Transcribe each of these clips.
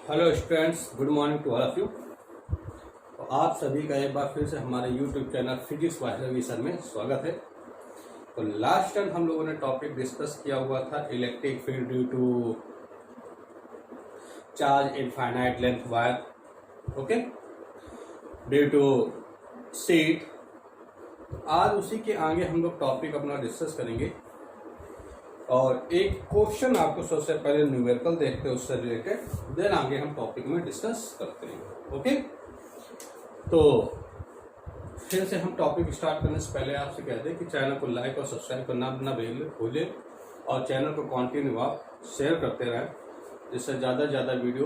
Hello students, good morning to all of you. तो आप सभी का एक बार फिर से हमारे YouTube channel physics wise revision में स्वागत है। तो लास्ट टाइम हम लोगों ने टॉपिक डिस्कस किया हुआ था electric field due to charge in finite length wire, okay, due to sheet. आज उसी के आगे हम लोग टॉपिक अपना डिस्कस करेंगे और एक क्वेश्चन आपको सबसे पहले न्यूमेरिकल देखते हैं उससे रिलेटेड, देन आगे हम टॉपिक में डिस्कस करते हैं। ओके, तो फिर से हम टॉपिक स्टार्ट करने से पहले आपसे कहते हैं कि चैनल को लाइक और सब्सक्राइब करना ना भूलें और चैनल को कंटिन्यू आप शेयर करते रहें, जिससे ज़्यादा से ज़्यादा वीडियो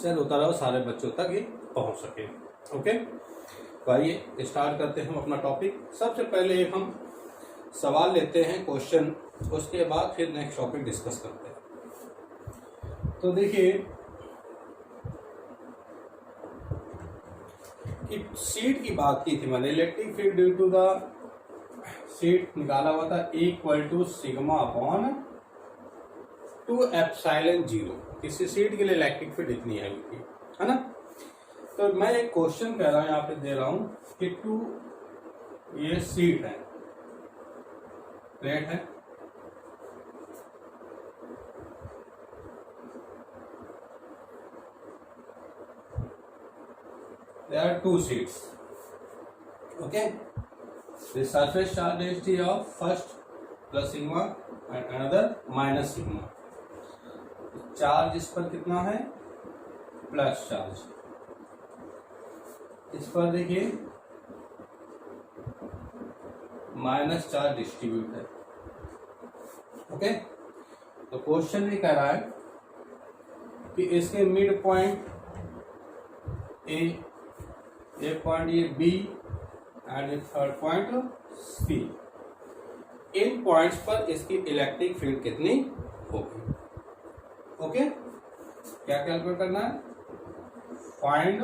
शेयर होता रहे, सारे बच्चों तक ही पहुँच सके। ओके, तो आइए स्टार्ट करते हैं हम अपना टॉपिक। सबसे पहले एक हम सवाल लेते हैं, क्वेश्चन, उसके बाद फिर नेक्स्ट टॉपिक डिस्कस करते हैं। तो देखिए कि सीट की बात की थी मैंने, electric field due to the sheet निकाला हुआ था equal to sigma upon 2 epsilon 0। किसी सीट के लिए इलेक्ट्रिक फील्ड इतनी है ना। तो मैं एक क्वेश्चन कह रहा हूं, यहाँ पे दे रहा हूं कि 2 ये सीट है, प्लेट है, there are 2 sheets, okay, the surface charge density of first plus sigma and another minus sigma। Charge इस पर कितना है, प्लस चार्ज, इस पर देखिए माइनस चार्ज डिस्ट्रीब्यूट है। ओके, तो क्वेश्चन भी कह रहा है कि इसके मिड पॉइंट ए पॉइंट ये B and third point C, in points पर इसकी इलेक्ट्रिक फील्ड कितनी होगी। ओके, क्या कैलकुलेट करना है, find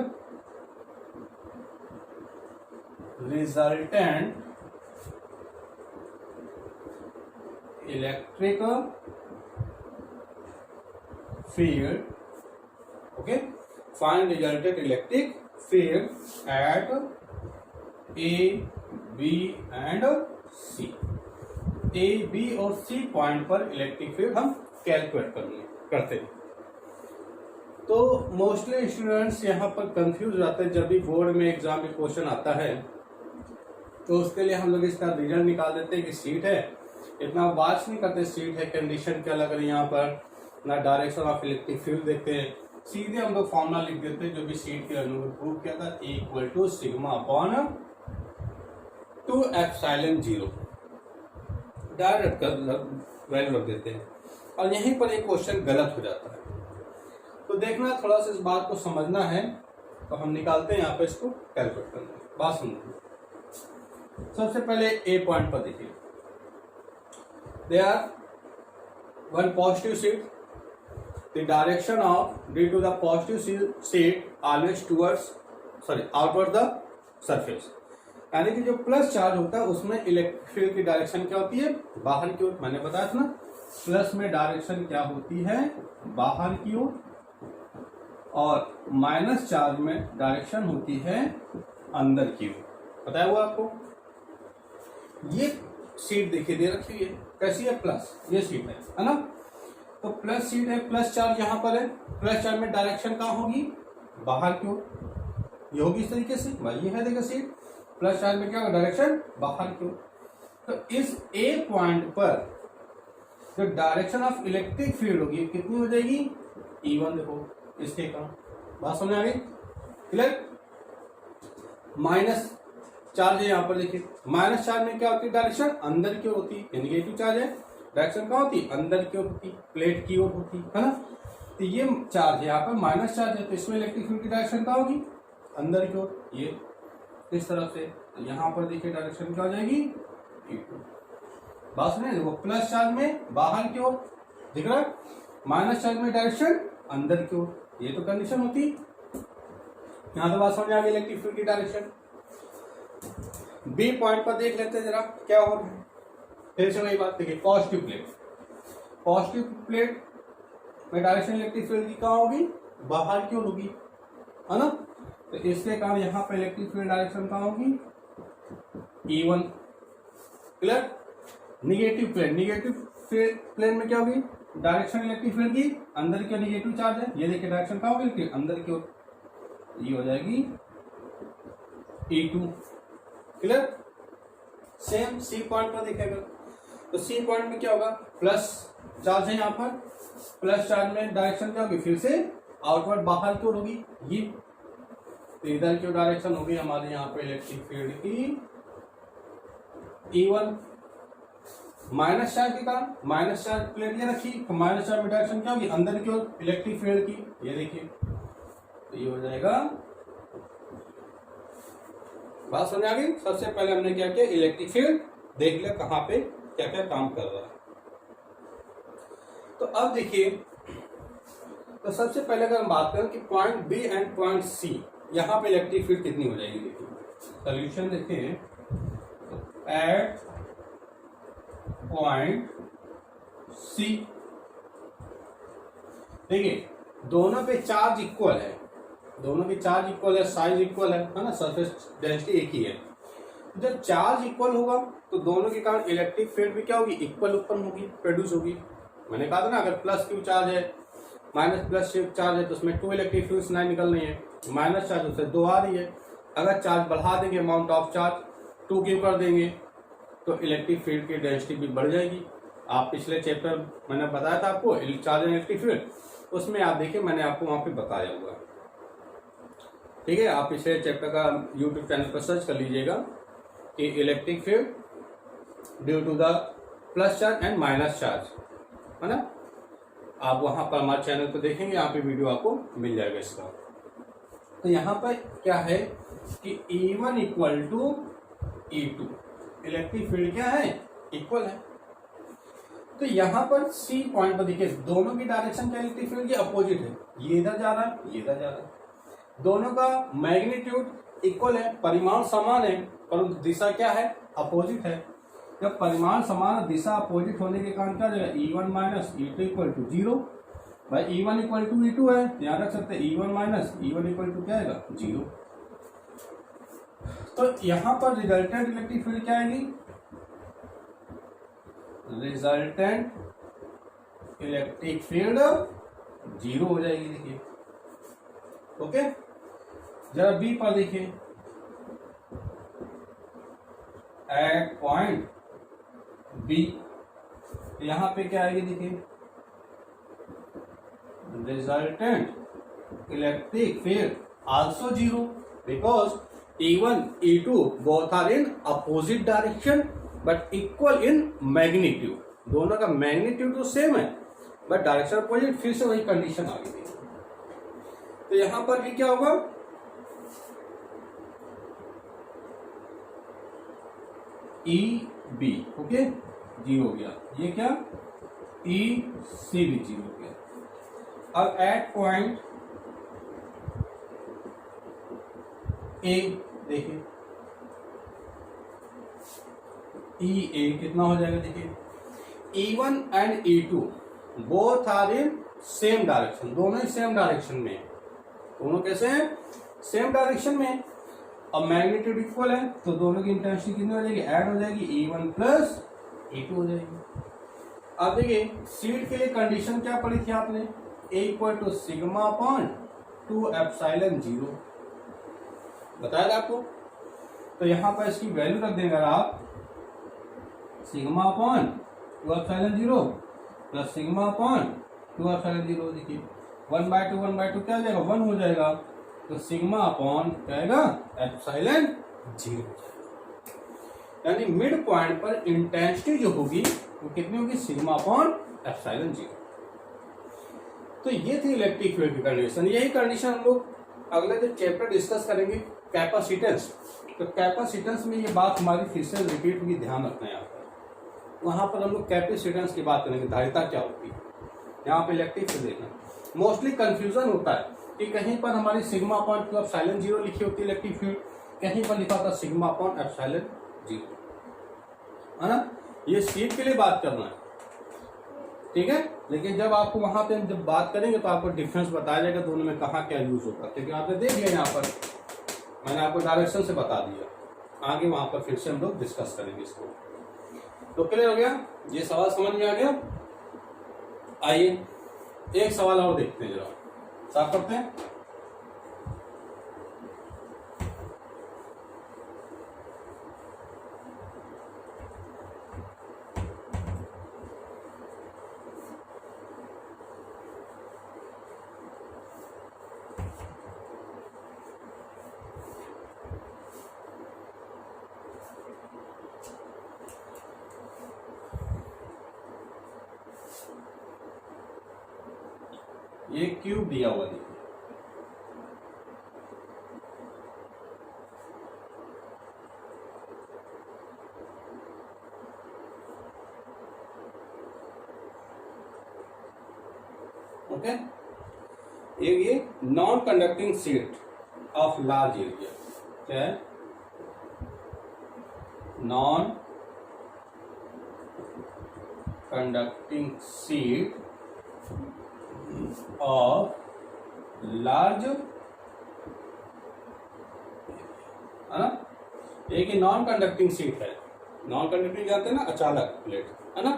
resultant electric field, okay, find resultant electric field at A B and C. A B और C point पर इलेक्ट्रिक फील्ड हम कैलकुलेट करते हैं। तो मोस्टली स्टूडेंट्स यहाँ पर कंफ्यूज रहते हैं, जब भी बोर्ड में एग्जाम में क्वेश्चन आता है तो उसके लिए हम लोग इसका रिजल्ट निकाल देते हैं कि सीट है, इतना बात नहीं करते सीट है कंडीशन क्या लग रही है यहाँ पर, ना डायरेक्शन ऑफ इलेक्ट्रिक फील्ड देखते हैं, सीधे हम लोग फॉर्मूला लिख देते हैं जो भी सीट के अनुरूप प्रूव किया था, equal to sigma upon 2 epsilon 0, direct value रख देते हैं और यहीं पर एक क्वेश्चन गलत हो जाता है। तो देखना, थोड़ा सा इस बात को समझना है, तो हम निकालते हैं यहाँ पे इसको कैलकुलेट करना। बात सुनिए, सबसे पहले ए पॉइंट पर देखिए, there are one positive seat, the direction of due to the positive seat always outward the surface, यानी कि जो प्लस चार्ज होता है उसमें इलेक्ट्रिक फील्ड की डायरेक्शन क्या होती है, बाहर की ओर। मैंने बताया था ना, प्लस में डायरेक्शन क्या होती है, बाहर की ओर, और माइनस चार्ज में डायरेक्शन होती है अंदर की ओर। बताया हुआ आपको। ये सीट देखिए दे रखी है, कैसी है, प्लस, ये सीट है ना। तो प्लस सीट है, प्लस चार्ज यहाँ पर है, प्लस चार्ज में डायरेक्शन कहाँ होगी, बाहर की ओर, ये होगी इस तरीके से। भाई ये है देखिए सीट, प्लस चार्ज में क्या होगा, डायरेक्शन बाहर की ओर। तो इस ए पॉइंट पर जो डायरेक्शन ऑफ इलेक्ट्रिक फील्ड होगी कितनी हो जाएगी, E1। देखो इसके का बात समझ आ गई, क्लियर। माइनस चार्ज है यहाँ पर देखिए, माइनस चार्ज में क्या होती है, डायरेक्शन अंदर की ओर होती है, नेगेटिव चार्ज है, डायरेक्शन कहाँ होती, अंदर की ओर होती, प्लेट की ओर होती है ना। तो ये चार्ज है यहाँ पर माइनस चार्ज है, तो इसमें इलेक्ट्रिक फील्ड की डायरेक्शन कहाँ होगी, अंदर की ओर, ये इस तरफ से। तो यहाँ पर देखिए डायरेक्शन क्या हो जाएगी, E2। बात सुनिए, देखो प्लस चार्ज में बाहर की ओर दिख रहा है, माइनस चार्ज में डायरेक्शन अंदर की ओर, ये तो कंडीशन होती। यहाँ तो बात समझ आ गई इलेक्ट्रिक फील्ड की डायरेक्शन। बी पॉइंट पर देख लेते हैं जरा क्या हो रहा है। फिर से वही बात देखिए, पॉजिटिव प्लेट भाई डायरेक्शन इलेक्ट्रिक फील्ड की कहाँ होगी, बाहर की ओर होगी, है ना। तो इसके कारण यहाँ पे इलेक्ट्रिक फील्ड डायरेक्शन कहाँ होगी, E1। क्लियर। निगेटिव प्लेन में क्या होगी, डायरेक्शन इलेक्ट्रिक फील्ड की अंदर की निगेटिव चार्ज है, ये देखिए डायरेक्शन कहाँ होगी, अंदर की ओर, ये हो जाएगी E2। क्लियर। सेम सी पॉइंट पर देखेगा तो सी पॉइंट में क्या होगा, प्लस चार्ज है यहाँ पर, प्लस चार्ज में डायरेक्शन क्या होगी, फिर से आउटवर्ड बाहर की ओर होगी ये। तो इधर की डायरेक्शन होगी हमारे यहाँ पे इलेक्ट्रिक फील्ड की E1। माइनस चार्ज के कारण माइनस चार्ज प्लेट ये रखी, तो माइनस चार्ज में डायरेक्शन क्या होगी, अंदर की ओर इलेक्ट्रिक फील्ड की, ये देखिए। तो ये हो जाएगा, बात समझ आ गई। सबसे पहले हमने क्या किया, इलेक्ट्रिक फील्ड देख लिया कहाँ पे क्या क्या काम कर रहा है। तो अब देखिए, तो सबसे पहले अगर हम बात करें कि point B and point C, यहाँ पे इलेक्ट्रिक फील्ड कितनी हो जाएगी, देखिए सोल्यूशन देखें। तो एट पॉइंट सी, देखिए दोनों पे चार्ज इक्वल है, दोनों की चार्ज इक्वल है, साइज इक्वल है ना, सरफेस डेंसिटी एक ही है। जब चार्ज इक्वल होगा तो दोनों के कारण इलेक्ट्रिक फील्ड भी क्या होगी, इक्वल उत्पन्न होगी, प्रोड्यूस होगी। मैंने कहा था ना, अगर प्लस क्यू चार्ज है, माइनस प्लस चार्ज है तो उसमें 2 इलेक्ट्रिक फील्ड्स नहीं निकल रही है, माइनस चार्ज उससे 2 आ रही है। अगर चार्ज बढ़ा देंगे, अमाउंट ऑफ चार्ज 2 क्यू कर देंगे तो इलेक्ट्रिक फील्ड की डेंसिटी भी बढ़ जाएगी। आप पिछले चैप्टर मैंने बताया था आपको चार्ज एंड इलेक्ट्रिक फील्ड, उसमें आप देखिए मैंने आपको वहां पे बताया हुआ है, ठीक है। आप पिछले चैप्टर का यूट्यूब चैनल पर सर्च कर लीजिएगा कि electric field due to the plus charge and minus charge, है ना। आप वहां पर हमारे चैनल को देखेंगे, यहाँ पे वीडियो आपको मिल जाएगा इसका। तो यहाँ पर क्या है कि E1 equal to E2, electric field क्या है, इक्वल है। तो यहाँ पर सी पॉइंट पर देखिए, दोनों की डायरेक्शन क्या इलेक्ट्रिक फील्ड की अपोजिट है, ये इधर जा रहा है, ये इधर जा रहा है। दोनों का मैग्नीट्यूड इक्वल है, परिमाण समान है, परंतु दिशा क्या है, अपोजिट है। जब परिमाण समान, दिशा अपोजिट होने के कारण क्या जाएगा, E1 minus E2 equal to 0। भाई E1 इक्वल टू E2 है, ध्यान रख सकते हैं, E1 minus E1 equal to क्या आएगा, 0। तो यहां पर रिजल्टेंट इलेक्ट्रिक फील्ड क्या आएगी, रिजल्टेंट इलेक्ट्रिक फील्ड 0 हो जाएगी, देखिए। ओके, जरा बी पर देखिए, एट पॉइंट बी, यहां पे क्या आएगी, देखिए resultant electric field also 0 because E1 E2 both are in opposite direction but equal in magnitude। दोनों का मैग्नीट्यूड तो सेम है बट डायरेक्शन अपोजिट, फिर से वही कंडीशन आ गई। तो यहां पर भी क्या होगा, ई बी, ओके 0 हो गया, ये क्या ई सी भी 0 हो गया। अब एट पॉइंट ए देखिए, ई ए कितना हो जाएगा, देखिए E1 and E2 both are in same direction, दोनों ही सेम डायरेक्शन में, दोनों कैसे हैं, सेम डायरेक्शन में। अब मैग्नीट्यूड इक्वल है तो दोनों की इंटेंसिटी कितनी हो जाएगी, ऐड हो जाएगी, E1 प्लस E2 हो जाएगी। अब देखिए सीट के लिए कंडीशन क्या पड़ी थी आपने, A equal to sigma upon 2 epsilon 0 बताया था आपको। तो यहां पर इसकी वैल्यू रख देंगे आप, sigma upon 2 epsilon 0 plus sigma upon 2 epsilon 0, देखिए 1/2 क्या हो जाएगा, 1 हो जाएगा। तो सिग्मा अपॉन क्या आएगा, एप्सिलॉन 0, यानी मिड पॉइंट पर इंटेंसिटी जो होगी वो कितनी होगी, सिग्मा अपॉन एप्सिलॉन 0। तो ये थी इलेक्ट्रिक फील्ड की कंडीशन। यही कंडीशन हम लोग अगले जो चैप्टर डिस्कस करेंगे कैपेसिटेंस, तो कैपेसिटेंस में ये बात हमारी फिर से रिपीट होगी, ध्यान रखना है यहाँ पर। वहां पर हम लोग कैपेसिटेंस की बात करेंगे, धारिता क्या होती है। यहाँ पे इलेक्ट्रिक फील्ड देखना, मोस्टली कंफ्यूजन होता है कि कहीं पर हमारी सिग्मा अपॉन 2 एप्सिलॉन 0 लिखी होती है इलेक्ट्रिक फील्ड, कहीं पर लिखा होता सिग्मा अपॉन एप्सिलॉन 0, है ना। ये सीट के लिए बात करना है, ठीक है। लेकिन जब आपको वहां पे जब बात करेंगे तो आपको डिफरेंस बताया जाएगा दोनों में कहाँ क्या यूज होता है, क्योंकि आपने देख लिया यहाँ पर मैंने आपको डायरेक्शन से बता दिया। आगे वहां पर फिर से हम लोग डिस्कस करेंगे इसको। तो क्लियर हो गया, ये सवाल समझ में आ गया। आइए एक सवाल और देखते हैं, जरा साफ करते हैं। ये क्यूब दिया हुआ देखिए, ओके। ये non conducting sheet of large area, क्या है? Non conducting sheet of large, है ना। एक ही नॉन कंडक्टिंग शीट है, नॉन कंडक्टिंग जानते हैं ना, अचालक प्लेट, है ना,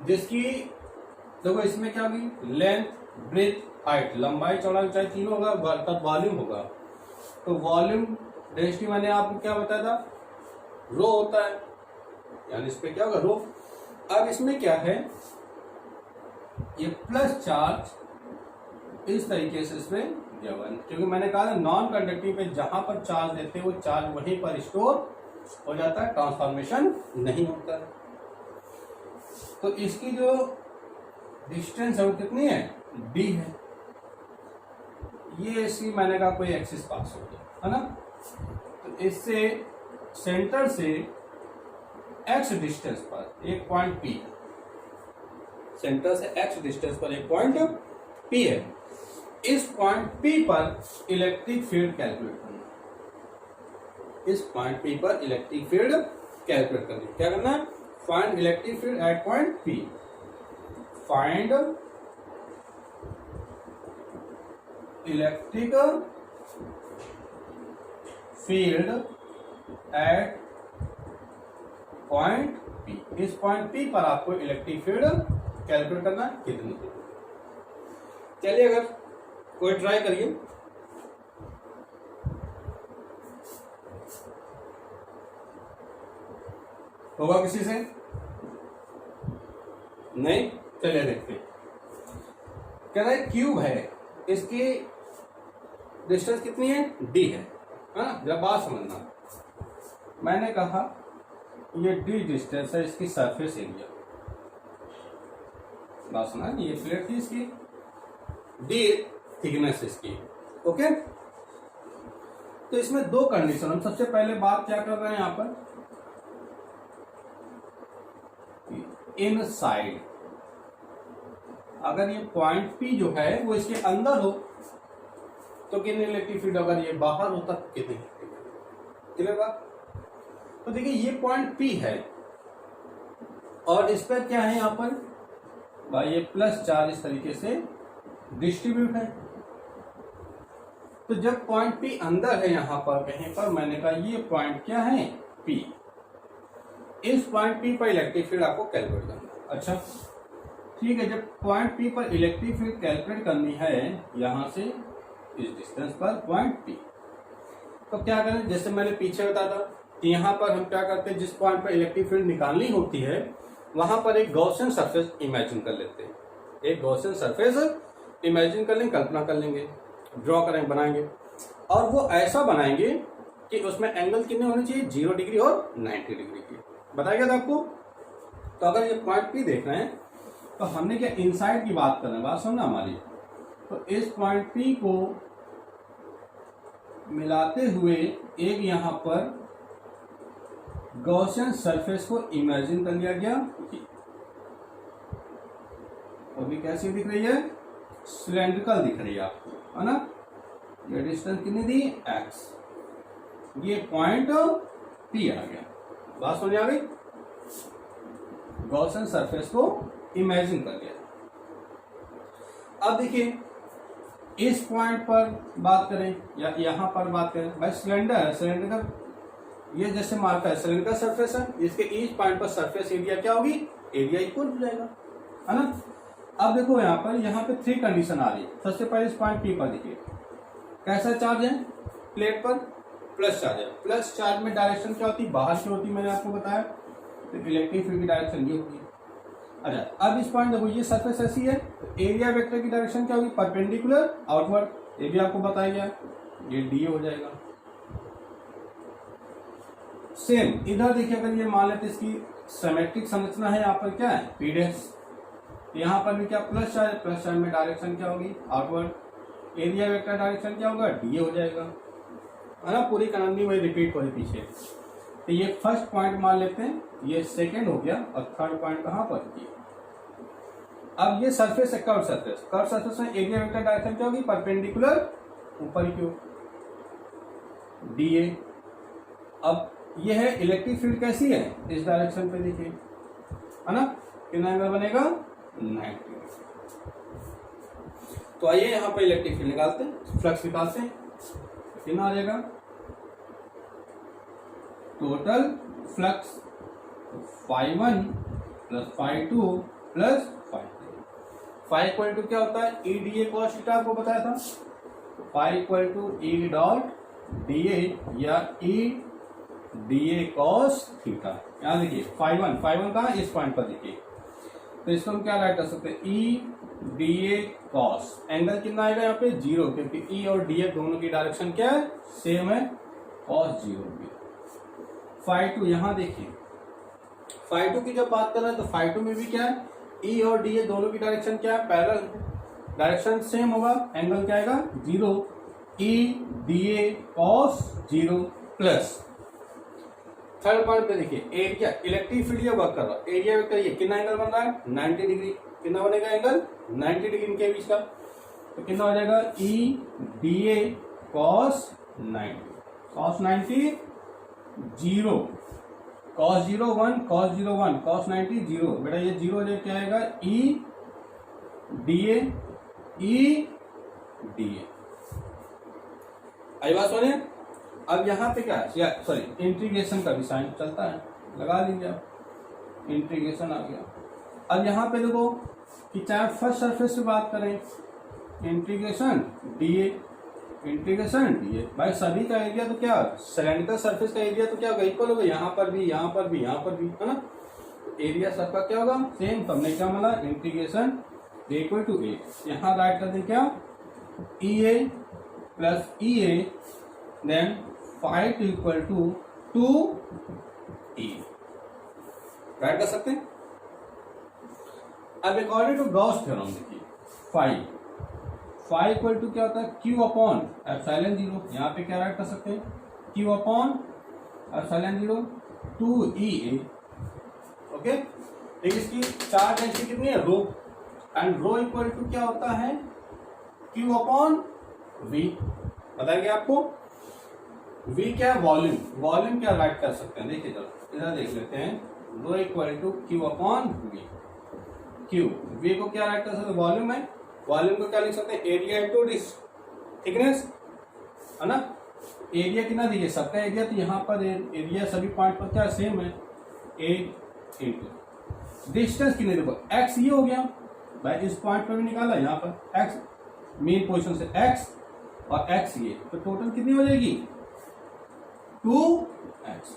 जिसकी देखो इसमें क्या होगी, लेंथ, ब्रेथ, हाइट, लंबाई, चौड़ाई, ऊंचाई तीनों होगा, तब वॉल्यूम होगा। तो वॉल्यूम डेंसिटी मैंने आपको क्या बताया था, रो होता है, यानी इस पे क्या होगा, रो। अब इसमें क्या है, ये प्लस चार्ज इस तरीके से इसमें दिया हुआ है, क्योंकि मैंने कहा नॉन कंडक्टिंग पे जहां पर चार्ज देते हैं वो चार्ज वहीं पर स्टोर हो जाता है, ट्रांसफॉर्मेशन नहीं होता है। तो इसकी जो डिस्टेंस है वो कितनी है, d है। ये इसकी मैंने कहा कोई एक्सिस पास हो गया, है ना। तो इससे सेंटर से x डिस्टेंस पर एक पॉइंट P, सेंटर से x डिस्टेंस पर एक पॉइंट P है। इस पॉइंट P पर इलेक्ट्रिक फील्ड कैलकुलेट करना, इस पॉइंट P पर इलेक्ट्रिक फील्ड कैलकुलेट करनी। क्या करना है, find electric field eight point P, find electric field eight point P। इस पॉइंट P पर आपको इलेक्ट्रिक फील्ड कैलकुलेट करना है, कितनी। चलिए अगर कोई ट्राई करिए, होगा किसी से, नहीं। चलिए देखते हैं, कह रहा है क्यूब है, इसकी डिस्टेंस कितनी है, d है, हाँ। जब बात समझना, मैंने कहा ये d डिस्टेंस है इसकी सरफेस एरिया, बात सुना, ये प्लेट थी इसकी, d थिकनेस इसकी, ओके। तो इसमें दो कंडीशन, हम सबसे पहले बात क्या कर रहे हैं यहाँ पर, इनसाइड, अगर ये पॉइंट P जो है वो इसके अंदर हो तो कितनी इलेक्ट्रिक फील्ड, अगर ये बाहर होता तो कितनी, क्लियर बात। तो देखिए ये पॉइंट P है और इस पर क्या है यहाँ पर भाई, ये प्लस चार्ज इस तरीके से डिस्ट्रीब्यूट है। तो जब पॉइंट P अंदर है यहाँ पर कहीं पर, मैंने कहा ये पॉइंट क्या है, P, इस पॉइंट P पर इलेक्ट्रिक फील्ड आपको कैलकुलेट करना। अच्छा ठीक है, जब पॉइंट P पर इलेक्ट्रिक फील्ड कैलकुलेट करनी है यहां से इस डिस्टेंस पर पॉइंट P, तो क्या करें, जैसे मैंने पीछे बताया था कि यहाँ पर हम क्या करते हैं, जिस पॉइंट पर इलेक्ट्रिक फील्ड निकालनी होती है वहां पर एक गॉसियन सरफेस इमेजिन कर लेते हैं, एक गॉसियन सरफेस इमेजिन कर लेंगे, कल्पना कर लेंगे, ड्रॉ करेंगे, बनाएंगे, और वो ऐसा बनाएंगे कि उसमें एंगल कितने होने चाहिए, 0 डिग्री और 90 डिग्री की, बताया गया था आपको। तो अगर ये पॉइंट P देख रहे हैं तो हमने क्या इनसाइड की बात करना है, बात सुनना हमारी। तो इस पॉइंट P को मिलाते हुए एक यहां पर गॉसियन सरफेस को इमेजिन कर लिया गया, अभी कैसी दिख रही है, सिलेंड्रिकल दिख रही है आपको, है ना। ये डिस्टेंस कितनी दी, x, ये पॉइंट P आ गया, बात समझ आ गई। गॉसियन सरफेस को इमेजिन कर लिया। अब देखिए इस पॉइंट पर बात करें या यहाँ पर बात करें, भाई सिलेंडर है, सिलेंडर का ये जैसे मार्का है सिलेंडर का सरफेस है, इसके ईच पॉइंट पर सरफेस एरिया क्या होगी, एरिया इक्वल हो जाएगा, है ना। अब देखो यहाँ पे 3 कंडीशन आ रही है। सबसे पहले इस पॉइंट पी पर देखिए कैसा चार्ज है, प्लेट पर प्लस चार्ज है। प्लस चार्ज में डायरेक्शन क्या होती है, बाहर की होती है, मैंने आपको बताया। तो इलेक्ट्रिक फील्ड की डायरेक्शन ये होगी। अच्छा अब इस पॉइंट देखो ये सरफेस ऐसी है, तो एरिया वेक्टर की डायरेक्शन क्या होगी, परपेंडिकुलर आउटवर्ड, ये भी आपको बताया गया, ये डी हो जाएगा। सेम इधर देखिए, अगर ये मान लेते इसकी सिमेट्रिक संरचना है, यहाँ पर क्या है पी डैश, यहाँ पर भी क्या प्लस चार्ज, प्लस चार्ज में डायरेक्शन क्या होगी आउटवर्ड, एरिया वेक्टर डायरेक्शन क्या होगा डी हो जाएगा, है ना। पूरी कहानी वही रिपीट हो रही पीछे। तो ये फर्स्ट पॉइंट मान लेते हैं, ये सेकंड हो गया, और थर्ड पॉइंट कहाँ पर ये। अब ये सरफेस है कर्व सरफेस, कर्व सरफेस में एरिया वेक्टर डायरेक्शन क्या होगी परपेंडिकुलर ऊपर की ओर डी ए। अब ये है इलेक्ट्रिक फील्ड कैसी है, इस डायरेक्शन पे देखिए, है ना, कितना एंगल बनेगा 90। तो आइए यहाँ पे इलेक्ट्रिक फील्ड निकालते हैं, फ्लक्स निकालते हैं, कितना आ जाएगा total flux φ1 plus φ2 plus φ3। Equal to क्या होता है E D A cos theta, आपको बताया था। φ equal to E dot D A या E D A cos theta. यहाँ देखिए φ1 कहाँ, इस पॉइंट पर देखिए, तो इसको हम क्या राइट कर सकते हैं ई डी ए कॉस, एंगल कितना आएगा यहाँ पे 0, क्योंकि ई और डी ए दोनों की डायरेक्शन क्या है सेम है, कॉस 0 भी। φ2 यहाँ देखिए, φ2 की जब बात कर रहे हैं तो φ2 में भी क्या है ई और डी ए दोनों की डायरेक्शन क्या है पैरेलल, डायरेक्शन सेम होगा, एंगल क्या आएगा 0, ई D A cos 0 plus. Third point पे देखिए एरिया, इलेक्ट्रिक फील्ड ये वर्क कर रहा है, एरिया वेक्टर ये कितना एंगल बन रहा है 90 डिग्री, कितना बनेगा एंगल 90 डिग्री इनके बीच का, तो कितना हो जाएगा ई D A cos 90 0, cos 0 1 cos 0 1 cos 90 0, बेटा ये 0 जो क्या आएगा ई डी ए आई बात सुनिए। अब यहाँ पे क्या है, सॉरी इंटीग्रेशन का भी साइन चलता है, लगा लीजिए आप, इंटीग्रेशन आ गया। अब यहाँ पे देखो कि चाहे फर्स्ट सरफेस से बात करें, इंटीग्रेशन डीए भाई सभी का एरिया तो क्या सिलेंडर सरफेस का एरिया तो क्या होगा इक्वल होगा, यहाँ पर भी है ना, एरिया सबका क्या होगा सेम। तो हमने क्या माना इंटीग्रेशन इक्वल टू ए, यहाँ राइट कर दें क्या E A plus E A then φ2 equal to 2e, write कर सकते हैं। अब अकॉर्डिंग टू गॉस थ्योरम देखिए फाइ इक्वल टू क्या होता है क्यू अपॉन एप्सिलॉन 0, यहाँ पे क्या राइट कर सकते हैं Q upon epsilon 0 2e, okay. लेकिन इसकी चार्ज डेंसिटी कितनी है रो, एंड रो इक्वल टू क्या होता है क्यू अपॉन वी, बताएंगे आपको। वी क्या है वॉल्यूम क्या राइट कर सकते हैं, देखिए चलो इधर देख लेते हैं, rho equal to Q upon V, Q V को क्या राइट कर सकते हैं वॉल्यूम है, वॉल्यूम को क्या लिख सकते हैं एरिया इंटू थिकनेस, है ना। एरिया कितना देखिए सबका एरिया, तो यहाँ पर एरिया सभी पॉइंट पर क्या सेम है ए इंटू डिस्टेंस कितने, देखो एक्स ये हो गया भाई, इस पॉइंट पर भी निकाला, यहाँ पर एक्स मेन पोजिशन से एक्स और एक्स ये, तो टोटल कितनी हो जाएगी 2x।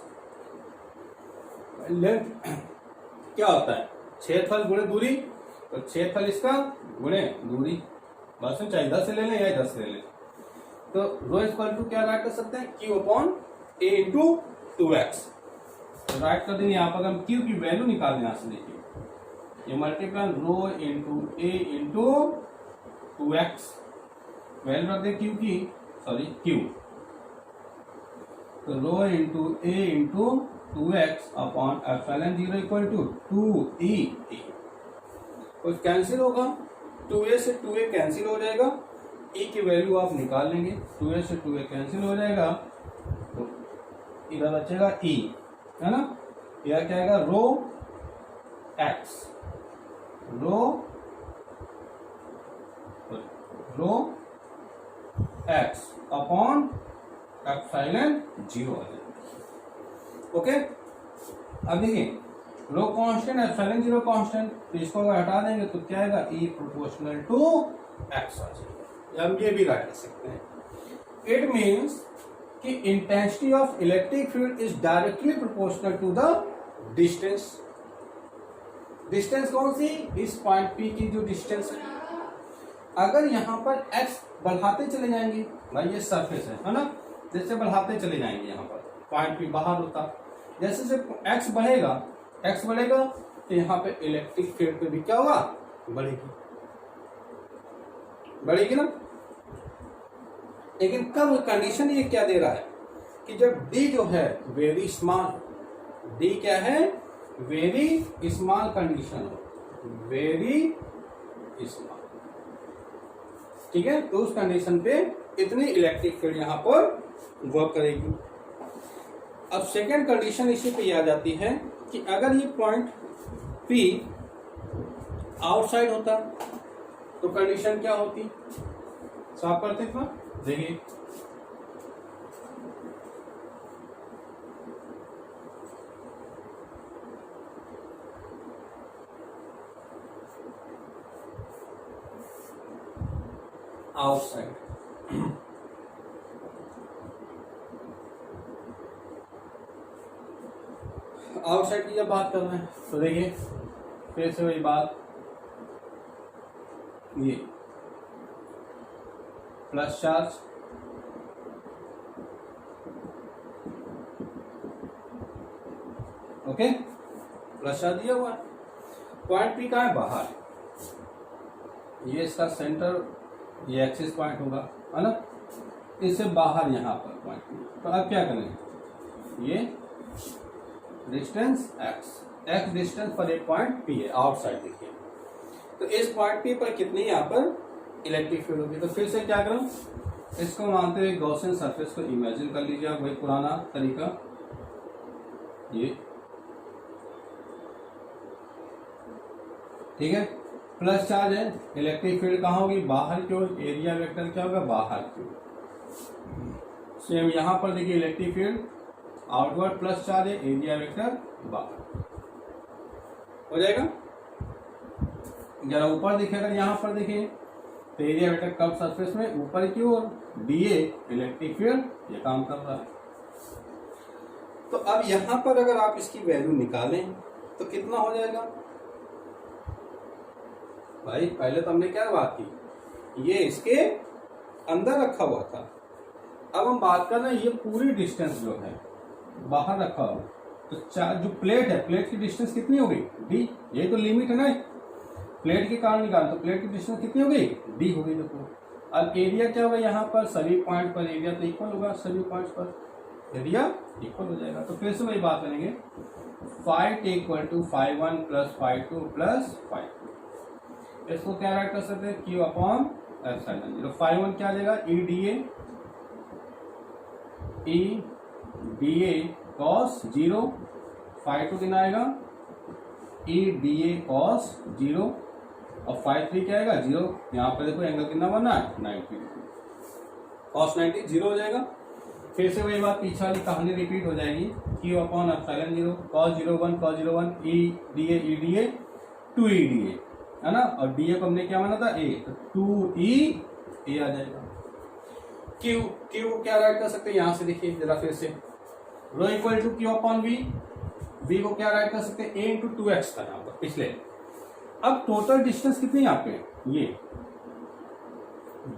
लेंथ क्या होता है क्षेत्रफल गुणे दूरी, तो क्षेत्रफल इसका गुणे दूरी, बस में चाहे 10 से ले लें या 10 से ले लें, तो रो इक्वल टू क्या राइट कर सकते हैं q upon a into 2x, तो राइट कर देंगे। यहाँ पर हम q की वैल्यू निकाल दें, यहाँ से देखिए ये multiply rho into a into 2x, value रख दें q की, सॉरी q, तो rho into A into 2x upon epsilon 0 equal to 2e, कुछ कैंसिल होगा, 2a से 2a कैंसिल हो जाएगा, e की वैल्यू आप निकाल लेंगे, 2a से 2a कैंसिल हो जाएगा, तो इधर बचेगा e, है ना। यह क्या आएगा रो x, रो एक्स अपॉन एप्सिलॉन 0 आ जाएगा। ओके, अब देखिए रो कांस्टेंट एप्सिलॉन 0 कांस्टेंट, तो इसको अगर हटा देंगे तो क्या आएगा, ई प्रोपोर्शनल टू एक्स आ जाएगा। हम ये भी राइट कर सकते हैं, इट मीन्स कि intensity of electric field is directly proportional to the distance. Distance कौन सी, इस पॉइंट पी की जो डिस्टेंस है। अगर यहां पर x बढ़ाते चले जाएंगे, भाई ये सरफेस है ना, जैसे बढ़ाते चले जाएंगे, यहाँ पर पॉइंट पी बाहर होता, जैसे से x बढ़ेगा तो यहाँ पे इलेक्ट्रिक फील्ड पे भी क्या होगा, बढ़ेगी ना। लेकिन कब कंडीशन ये क्या दे रहा है कि जब d जो है वेरी स्मॉल, d क्या है, वेरी स्मॉल कंडीशन हो, वेरी स्मॉल, ठीक है, तो उस कंडीशन पे इतनी इलेक्ट्रिक फील्ड यहां पर वर्क करेगी। अब सेकेंड कंडीशन इसी पे आ जाती है कि अगर ये पॉइंट P आउटसाइड होता तो कंडीशन क्या होती, साफ करते हैं, देखिए आउटसाइड, आउटसाइड की जब बात कर रहे हैं तो देखिए फिर से वही बात, ये plus charge, okay, plus charge दिया हुआ है, पॉइंट पी कहाँ है, बाहर, ये इसका सेंटर, ये एक्सिस पॉइंट होगा, है ना, इससे बाहर यहाँ पर पॉइंट पी। तो अब क्या करेंगे, ये डिस्टेंस x डिस्टेंस पर एक पॉइंट P है आउटसाइड, देखिए तो इस पॉइंट P पर कितनी यहाँ पर इलेक्ट्रिक फील्ड होगी। तो फिर से क्या करूं, इसको मानते हुए गॉसियन सरफेस को इमेजिन कर लीजिए, वही पुराना तरीका, ये ठीक है, प्लस चार्ज है, इलेक्ट्रिक फील्ड कहाँ होगी, बाहर की ओर, एरिया वेक्टर क्या होगा, बाहर की ओर। सेम यहां पर देखिए electric field outward plus charge है, एरिया वेक्टर बाहर हो जाएगा। जरा ऊपर देखिए, अगर यहां पर देखिए तो एरिया वेक्टर कब सरफेस में ऊपर की ओर, डीए इलेक्ट्रिक फील्ड ये काम कर रहा है। तो अब यहां पर अगर आप इसकी वैल्यू निकालें तो कितना हो जाएगा, भाई पहले तो हमने क्या बात की, ये इसके अंदर रखा हुआ था, अब हम बात कर रहे हैं ये पूरी डिस्टेंस जो है बाहर रखा हुआ, तो जो प्लेट है, प्लेट की डिस्टेंस कितनी हो गई, डी, ये तो लिमिट है ना, प्लेट के कारण निकाल, तो प्लेट की डिस्टेंस कितनी हो गई, डी हो गई। देखो अब एरिया क्या होगा, यहाँ पर सभी पॉइंट पर एरिया तो इक्वल होगा, सभी पॉइंट्स पर एरिया इक्वल हो जाएगा। तो फिर से वही बात करेंगे, five equal to 5(1) plus 5(2) plus 5(2), इसको क्या राइट कर सकते हैं, Q अपॉन एप्सिलॉन 0। 5(1) क्या आ जाएगा, ई डी ए कॉस 0, 5(2) कितना आएगा, ई डी ए कॉस 0, और 5(3) क्या आएगा, 0, यहाँ पर देखो एंगल कितना बनना है, 90, कॉस 90 0 हो जाएगा। फिर से वही बात पीछे वाली कहानी रिपीट हो जाएगी, Q upon epsilon 0, cos 0(1) cos 0(1), E D A 2e D A, है ना, और डी ए को हमने क्या माना था, ए, तो 2e ए आ जाएगा। क्यू क्या राइट कर सकते हैं, यहां से देखिए जरा फिर से, rho equal to Q upon V को क्या राइट कर सकते हैं, a इंटू 2x था यहाँ पर पिछले। अब टोटल डिस्टेंस कितनी है यहाँ पे, ये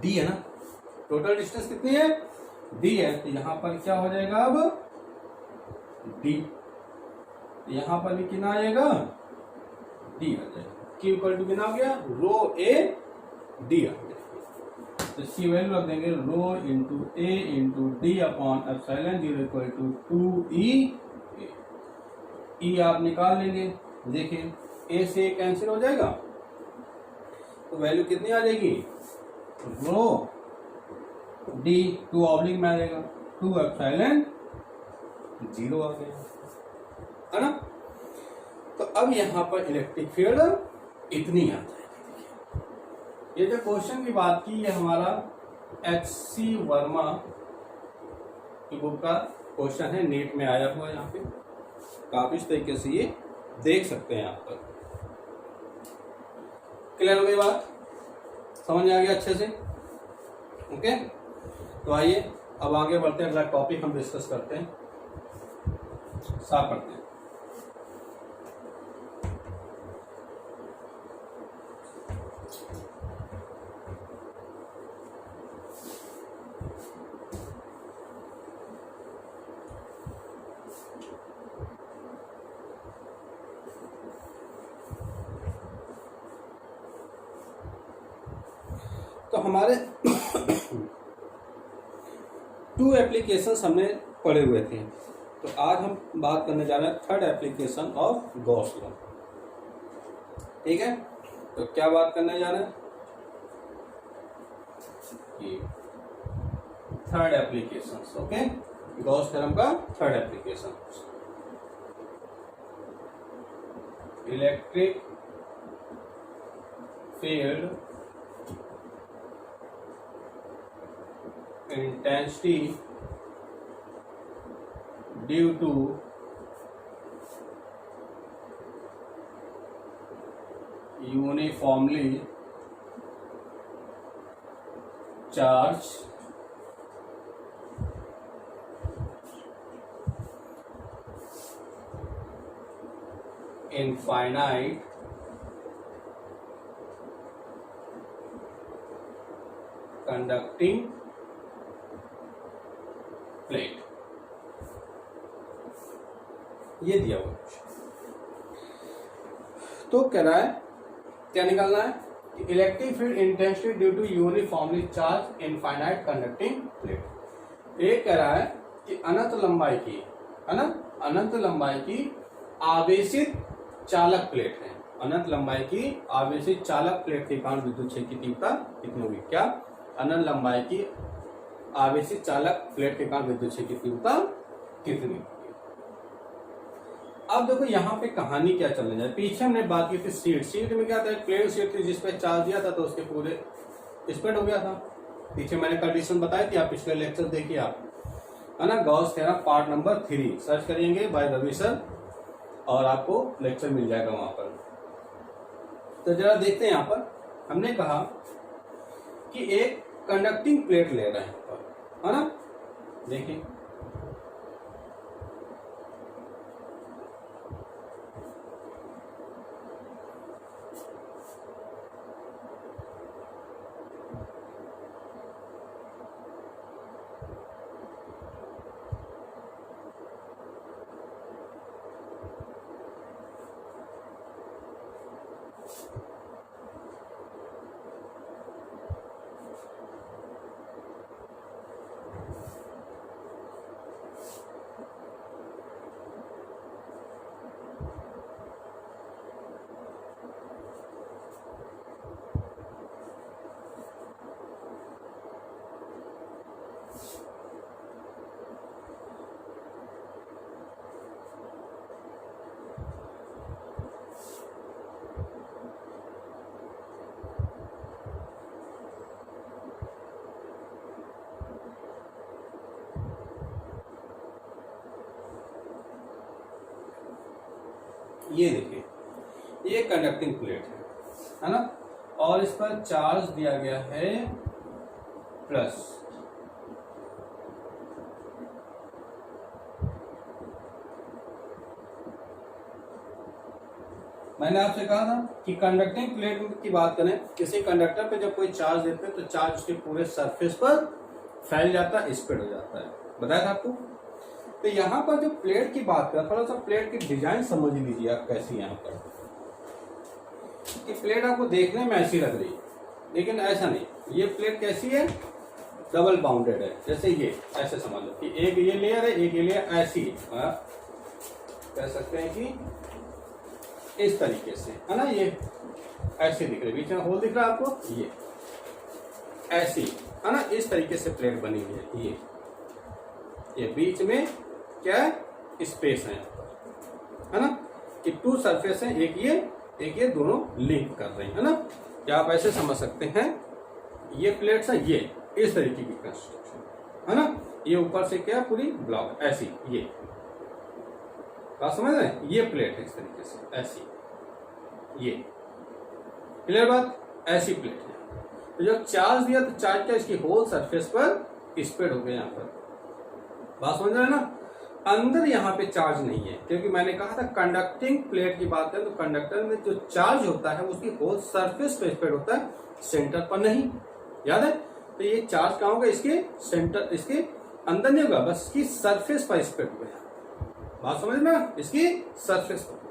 d है ना, टोटल डिस्टेंस कितनी है, d है, तो यहाँ पर क्या हो जाएगा, अब d, यहाँ पर भी कितना आ जाएगा, d आ जाएगा। Q इक्वल टू कितना हो गया, रो ए डी आ जाएगा, तो इसकी वैल्यू रख देंगे, rho into A into D upon epsilon 0 equal to 2e A, E आप निकाल लेंगे, देखिए ए से कैंसिल हो जाएगा, तो वैल्यू कितनी आ जाएगी, रो डी 2 ऑब्लिक में आ जाएगा, 2 एप्सिलॉन 0 आ गया, है ना। तो अब यहां पर इलेक्ट्रिक फील्ड इतनी आ जाएगी। ये जो क्वेश्चन की बात की, ये हमारा HC वर्मा की बुक का क्वेश्चन है, नीट में आया हुआ है। यहाँ पे काफी इस तरीके से ये देख सकते हैं आप तक। क्लियर हो गई बात? समझ आ गया अच्छे से? ओके, तो आइए अब आगे बढ़ते हैं। अगला टॉपिक हम डिस्कस करते हैं, साफ करते हैं। तो हमारे 2 एप्लीकेशंस हमने पढ़े हुए थे, तो आज हम बात करने जा रहे हैं 3rd application of Gauss law. ठीक है, तो क्या बात करने जा रहे हैं कि 3rd applications. Okay, Gauss theorem का 3rd application, electric field intensity due to uniformly charged infinite conducting plate. ये दिया हुआ तो कह रहा है क्या निकालना है कि electric field intensity due to uniformly charge infinite conducting plate. एक कह रहा है कि अनंत लंबाई की आवेशित चालक प्लेट है। अनंत लंबाई की आवेशित चालक प्लेट के कारण विद्युत क्षेत्र की तीव्रता कितनी होगी? क्या अनंत लंबाई की आवेशित चालक प्लेट के कारण विद्युत क्षेत्र की तीव्रता कितनी होगी? अब देखो यहाँ पे कहानी क्या चलने जाए। पीछे हमने बात की थी शीट में क्या था, प्लेन शीट थी जिसपे चार्ज दिया था तो उसके पूरे स्प्रेड हो गया था। पीछे मैंने कंडीशन बताई थी, आप पिछले लेक्चर देखिए आप, है ना। Gauss theorem part number 3 search करेंगे बाय रवि सर और आपको लेक्चर मिल जाएगा वहां पर। तो जरा देखते हैं, यहाँ पर हमने कहा कि एक कंडक्टिंग प्लेट ले रहे हैं, है ना। देखिए ये देखिए ये कंडक्टिंग प्लेट है ना, और इस पर चार्ज दिया गया है प्लस। मैंने आपसे कहा था कि कंडक्टिंग प्लेट की बात करें, किसी कंडक्टर पे जब कोई चार्ज देते हैं तो चार्ज उसके पूरे सरफेस पर फैल जाता है, स्प्रेड हो जाता है, बताया था आपको। तो यहाँ पर जो प्लेट की बात करें, थोड़ा सा प्लेट की डिजाइन समझ लीजिए आप कैसी। यहाँ पर कि प्लेट आपको देखने में ऐसी लग रही है, लेकिन ऐसा नहीं। ये प्लेट कैसी है, डबल बाउंडेड है। जैसे ये ऐसे समझ लो कि एक ये लेयर है, एक ये लेयर, ऐसी कह सकते हैं कि इस तरीके से, है ना। ये ऐसे दिख रही, बीच में होल दिख रहा है आपको, ये ऐसी, है ना। इस तरीके से प्लेट बनी हुई है। ये बीच में क्या है, स्पेस है, ना। कि 2 सरफेस है, एक ये एक ये दोनों लिंक कर रही है ना। क्या आप ऐसे समझ सकते हैं, ये प्लेट्स है, ये इस तरीके की कंस्ट्रक्शन है ना, ये ऊपर से क्या पूरी ब्लॉक ऐसी, ये बात समझ रहे हैं, ये प्लेट है इस तरीके से ऐसी, ये क्लियर बात, ऐसी प्लेट है। तो जब चार्ज दिया तो चार्ज क्या इसकी होल सरफेस पर स्प्रेड हो गया, यहाँ पर बात समझ रहे हैं ना। अंदर यहाँ पे चार्ज नहीं है, क्योंकि मैंने कहा था कंडक्टिंग प्लेट की बात करें तो कंडक्टर में जो चार्ज होता है उसकी होल सरफेस पे स्प्रेड होता है, सेंटर पर नहीं, याद है। तो ये चार्ज कहाँ होगा, इसके सेंटर, इसके अंदर नहीं होगा, बस इसकी सरफेस पर स्प्रेड हो गया, बात समझ में, इसकी सरफेस पर।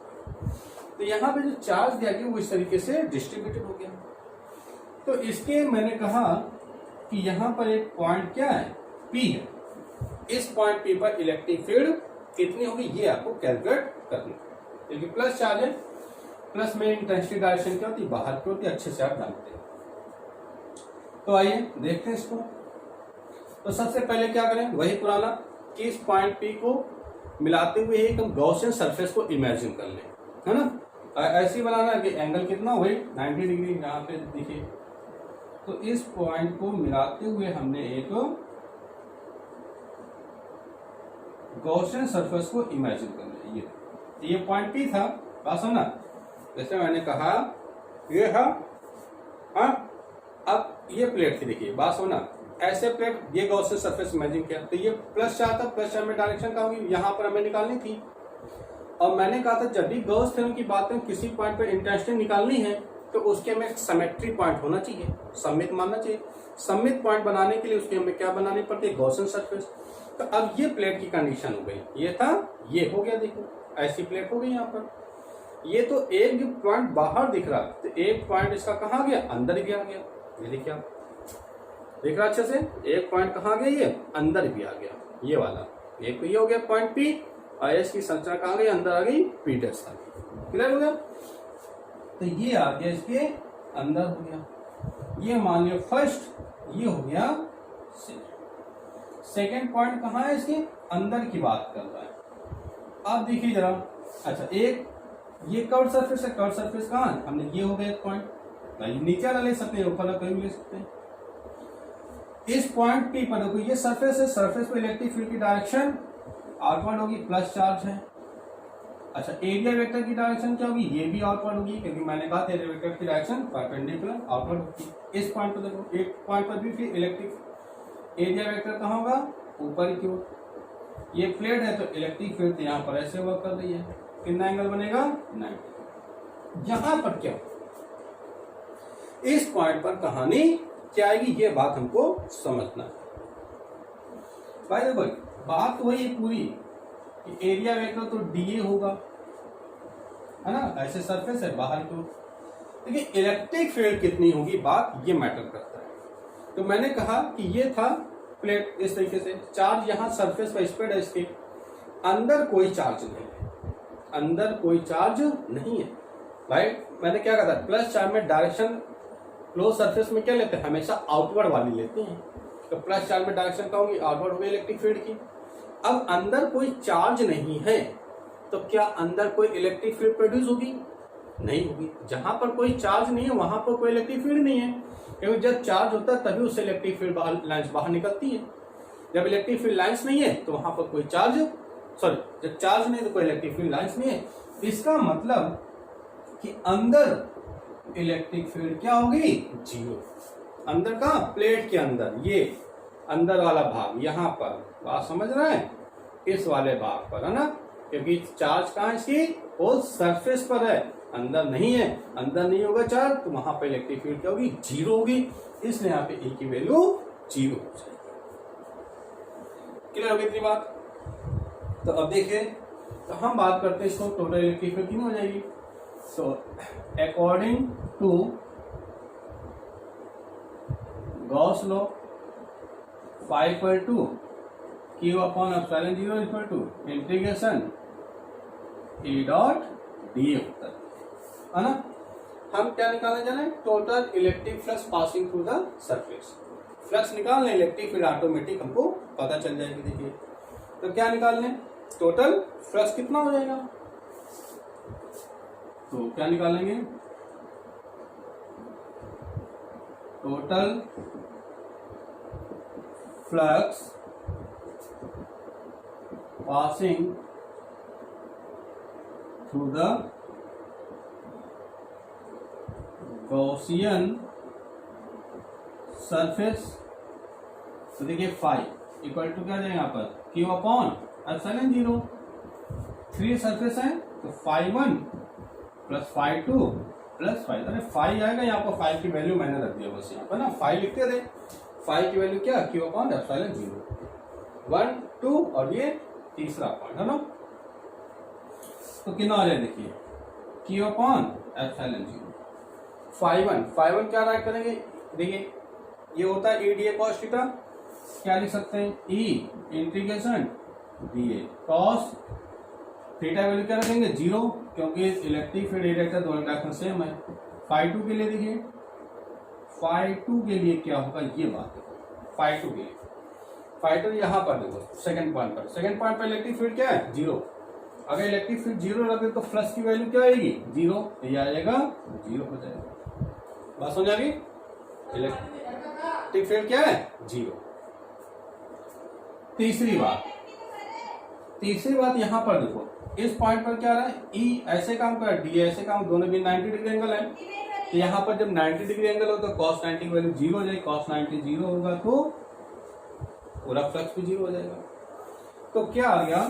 तो यहाँ पे जो चार्ज दिया गया वो इस तरीके से डिस्ट्रीब्यूटेड हो गया। तो इसके मैंने कहा कि यहाँ पर एक पॉइंट क्या है, P है, इस पॉइंट P पर इलेक्ट्रिक फील्ड कितनी होगी ये आपको कैलकुलेट करनी है, क्योंकि प्लस चार्ज है, प्लस में इंटेंसिटी डायरेक्शन क्या होती है, बाहर की होती है, अच्छे से आप जानते हैं। तो आइए देखते हैं इसको। तो सबसे पहले क्या करें, वही पुराना कि इस पॉइंट P को मिलाते हुए एक हम गॉसियन सरफेस को इमेजिन कर लें, है ना। ऐसे ही बनाना है कि एंगल कितना वही 90 डिग्री यहाँ पे देखिए। तो इस पॉइंट को मिलाते हुए हमने एक गॉसियन सरफेस को इमेजिन कर लिया। ये पॉइंट P था, बात सुनना, जैसे मैंने कहा ये था, हाँ। अब ये प्लेट थी, देखिए बात सुनना, ऐसे प्लेट, ये गॉसियन सरफेस इमेजिन किया, तो ये प्लस चार्ज था, प्लस चार्ज में डायरेक्शन कहाँ होगी, यहाँ पर हमें निकालनी थी। और मैंने कहा था जब भी गॉस थ्योरम की बात करें, किसी पॉइंट पर इंटेंसिटी निकालनी है तो उसके हमें एक सिमेट्री पॉइंट होना चाहिए, सममित मानना चाहिए। सममित पॉइंट बनाने के लिए उसके हमें क्या बनानी पड़ती है, गॉसियन सरफेस। तो अब ये प्लेट की कंडीशन हो गई, ये था, ये हो गया, देखो ऐसी प्लेट हो गई यहाँ पर। ये तो एक जो पॉइंट बाहर दिख रहा, तो एक पॉइंट इसका कहाँ गया, अंदर भी आ गया, ये देखिए आप देख रहा अच्छे से, एक पॉइंट कहाँ गया, ये अंदर भी आ गया, ये वाला, एक तो ये हो गया पॉइंट P, और इसकी संरचना कहाँ गई, अंदर आ गई, P डैश आ गई, क्लियर हो गया। तो ये आ गया इसके अंदर हो गया, ये मान लिया फर्स्ट, ये हो गया सेकेंड पॉइंट कहाँ है, इसके अंदर की बात कर रहा है। अब देखिए जरा, अच्छा एक ये कर्व सरफेस है, कर्व सरफेस कहाँ है, हमने ये हो गया एक पॉइंट, नीचे वाला ले सकते हैं, ऊपर वाला कहीं भी ले सकते हैं। इस पॉइंट P पर देखो ये सरफेस है, सरफेस पे इलेक्ट्रिक फील्ड की डायरेक्शन आउटवर्ड होगी, प्लस चार्ज है। अच्छा एरिया वेक्टर की डायरेक्शन क्या होगी, ये भी आउटवर्ड होगी, क्योंकि मैंने कहा था एरिया वेक्टर की डायरेक्शन परपेंडिकुलर आउटवर्ड होगी। इस पॉइंट पर देखो, एक पॉइंट पर भी फिर इलेक्ट्रिक एरिया वेक्टर कहाँ होगा, ऊपर की ओर। ये प्लेट है तो इलेक्ट्रिक फील्ड यहाँ पर ऐसे वर्क कर रही है, कितना एंगल बनेगा, 90। यहां पर क्या, इस पॉइंट पर कहानी क्या आएगी, ये बात हमको समझना है भाई। देखो बात वही पूरी कि एरिया वेक्टर तो डीए होगा, है ना, ऐसे सरफेस है बाहर की ओर, लेकिन इलेक्ट्रिक फील्ड कितनी होगी बात ये मैटर करता है। तो मैंने कहा कि ये था प्लेट इस तरीके से, चार्ज यहाँ सरफेस पर स्प्रेड है, इसके अंदर कोई चार्ज नहीं है, अंदर कोई चार्ज नहीं है भाई। मैंने क्या कहा था, प्लस चार्ज में डायरेक्शन क्लोज सरफेस में क्या लेते हैं, हमेशा आउटवर्ड वाली लेते हैं। तो प्लस चार्ज में डायरेक्शन क्या होगी, आउटवर्ड होगी इलेक्ट्रिक फील्ड की। अब अंदर कोई चार्ज नहीं है तो क्या अंदर कोई इलेक्ट्रिक फील्ड प्रोड्यूस होगी, नहीं होगी। जहां पर कोई चार्ज नहीं है वहां पर कोई इलेक्ट्रिक फील्ड नहीं है, क्योंकि जब चार्ज होता है तभी उससे इलेक्ट्रिक फील्ड लाइंस बाहर निकलती है। जब इलेक्ट्रिक फील्ड लाइंस नहीं है तो वहां पर कोई चार्ज, सॉरी जब चार्ज नहीं तो कोई इलेक्ट्रिक फील्ड लाइंस नहीं है। इसका मतलब कि अंदर इलेक्ट्रिक फील्ड क्या होगी, जीरो। अंदर कहाँ, प्लेट के अंदर, ये अंदर वाला भाग यहाँ पर, बात समझ रहे हैं, इस वाले भाग पर, है ना, क्योंकि चार्ज कहाँ इसकी होल सरफेस पर है, अंदर नहीं है। अंदर नहीं होगा चार्ज तो वहां पर इलेक्ट्रिक फील्ड क्या होगी, जीरो होगी, इसलिए यहाँ पे E की वैल्यू जीरो हो जाएगी। क्लियर होगी इतनी बात। तो अब देखिए, तो हम बात करते हैं इसको टोटल इलेक्ट्रिक फील्ड कितनी हो जाएगी। So according to Gauss law 5/2 Q upon epsilon 0 equal to integration E dot D होता है ना। हम क्या निकालने जा रहे हैं, total electric flux passing through the surface. Flux निकालने, इलेक्ट्रिक फील्ड ऑटोमेटिक हमको पता चल जाएगी। देखिए तो क्या निकालने, टोटल फ्लक्स कितना हो जाएगा, तो क्या निकालेंगे, total flux passing through the Gaussian surface. तो देखिए फाइव इक्वल टू क्या जाएगा यहाँ पर, क्यू अपॉन एप्सिलॉन 0। 3 सरफेस है तो फाइव 1 प्लस फाइव 2 प्लस 5, अरे 5 आएगा यहाँ पर, 5 की वैल्यू मैंने रख दिया बस यहाँ पर ना, 5 लिखते थे। 5 की वैल्यू क्या, क्यू अपॉन एप्सिलॉन 0, 1 2 और ये तीसरा पॉइंट है ना। तो कितना आ जाए देखिए, क्यू अपॉन एप्सिलॉन 0 फाइव 1 क्या राइट करेंगे, देखिए ये होता है E D A cos theta, क्या लिख सकते हैं, E integration D A cos theta value क्या रखेंगे 0, क्योंकि इलेक्ट्रिक फील्ड डायरेक्टर दोनों डायरेक्शन सेम है। फाइव 2 के लिए देखिए, फाइव 2 के लिए क्या होगा, ये बात है फाइव 2 के लिए, फाइव 2 यहाँ पर देखो सेकंड पॉइंट पर इलेक्ट्रिक फील्ड क्या है 0। अगर इलेक्ट्रिक फील्ड 0 रखे तो फ्लक्स की वैल्यू क्या आएगी 0, ये आ जाएगा 0 हो जाएगा। बात समझ आ गई, इलेक्ट्रिक फील्ड क्या है 0। तीसरी बात यहां पर देखो, इस पॉइंट पर क्या रहा है, ई ऐसे काम कर डी ऐसे काम, दोनों भी 90 डिग्री एंगल है। तो यहाँ पर जब 90 डिग्री एंगल हो तो cos 90 की वैल्यू 0 हो जाएगी, cos 90 0 होगा तो पूरा फ्लक्स भी 0 हो जाएगा। तो क्या आ गया,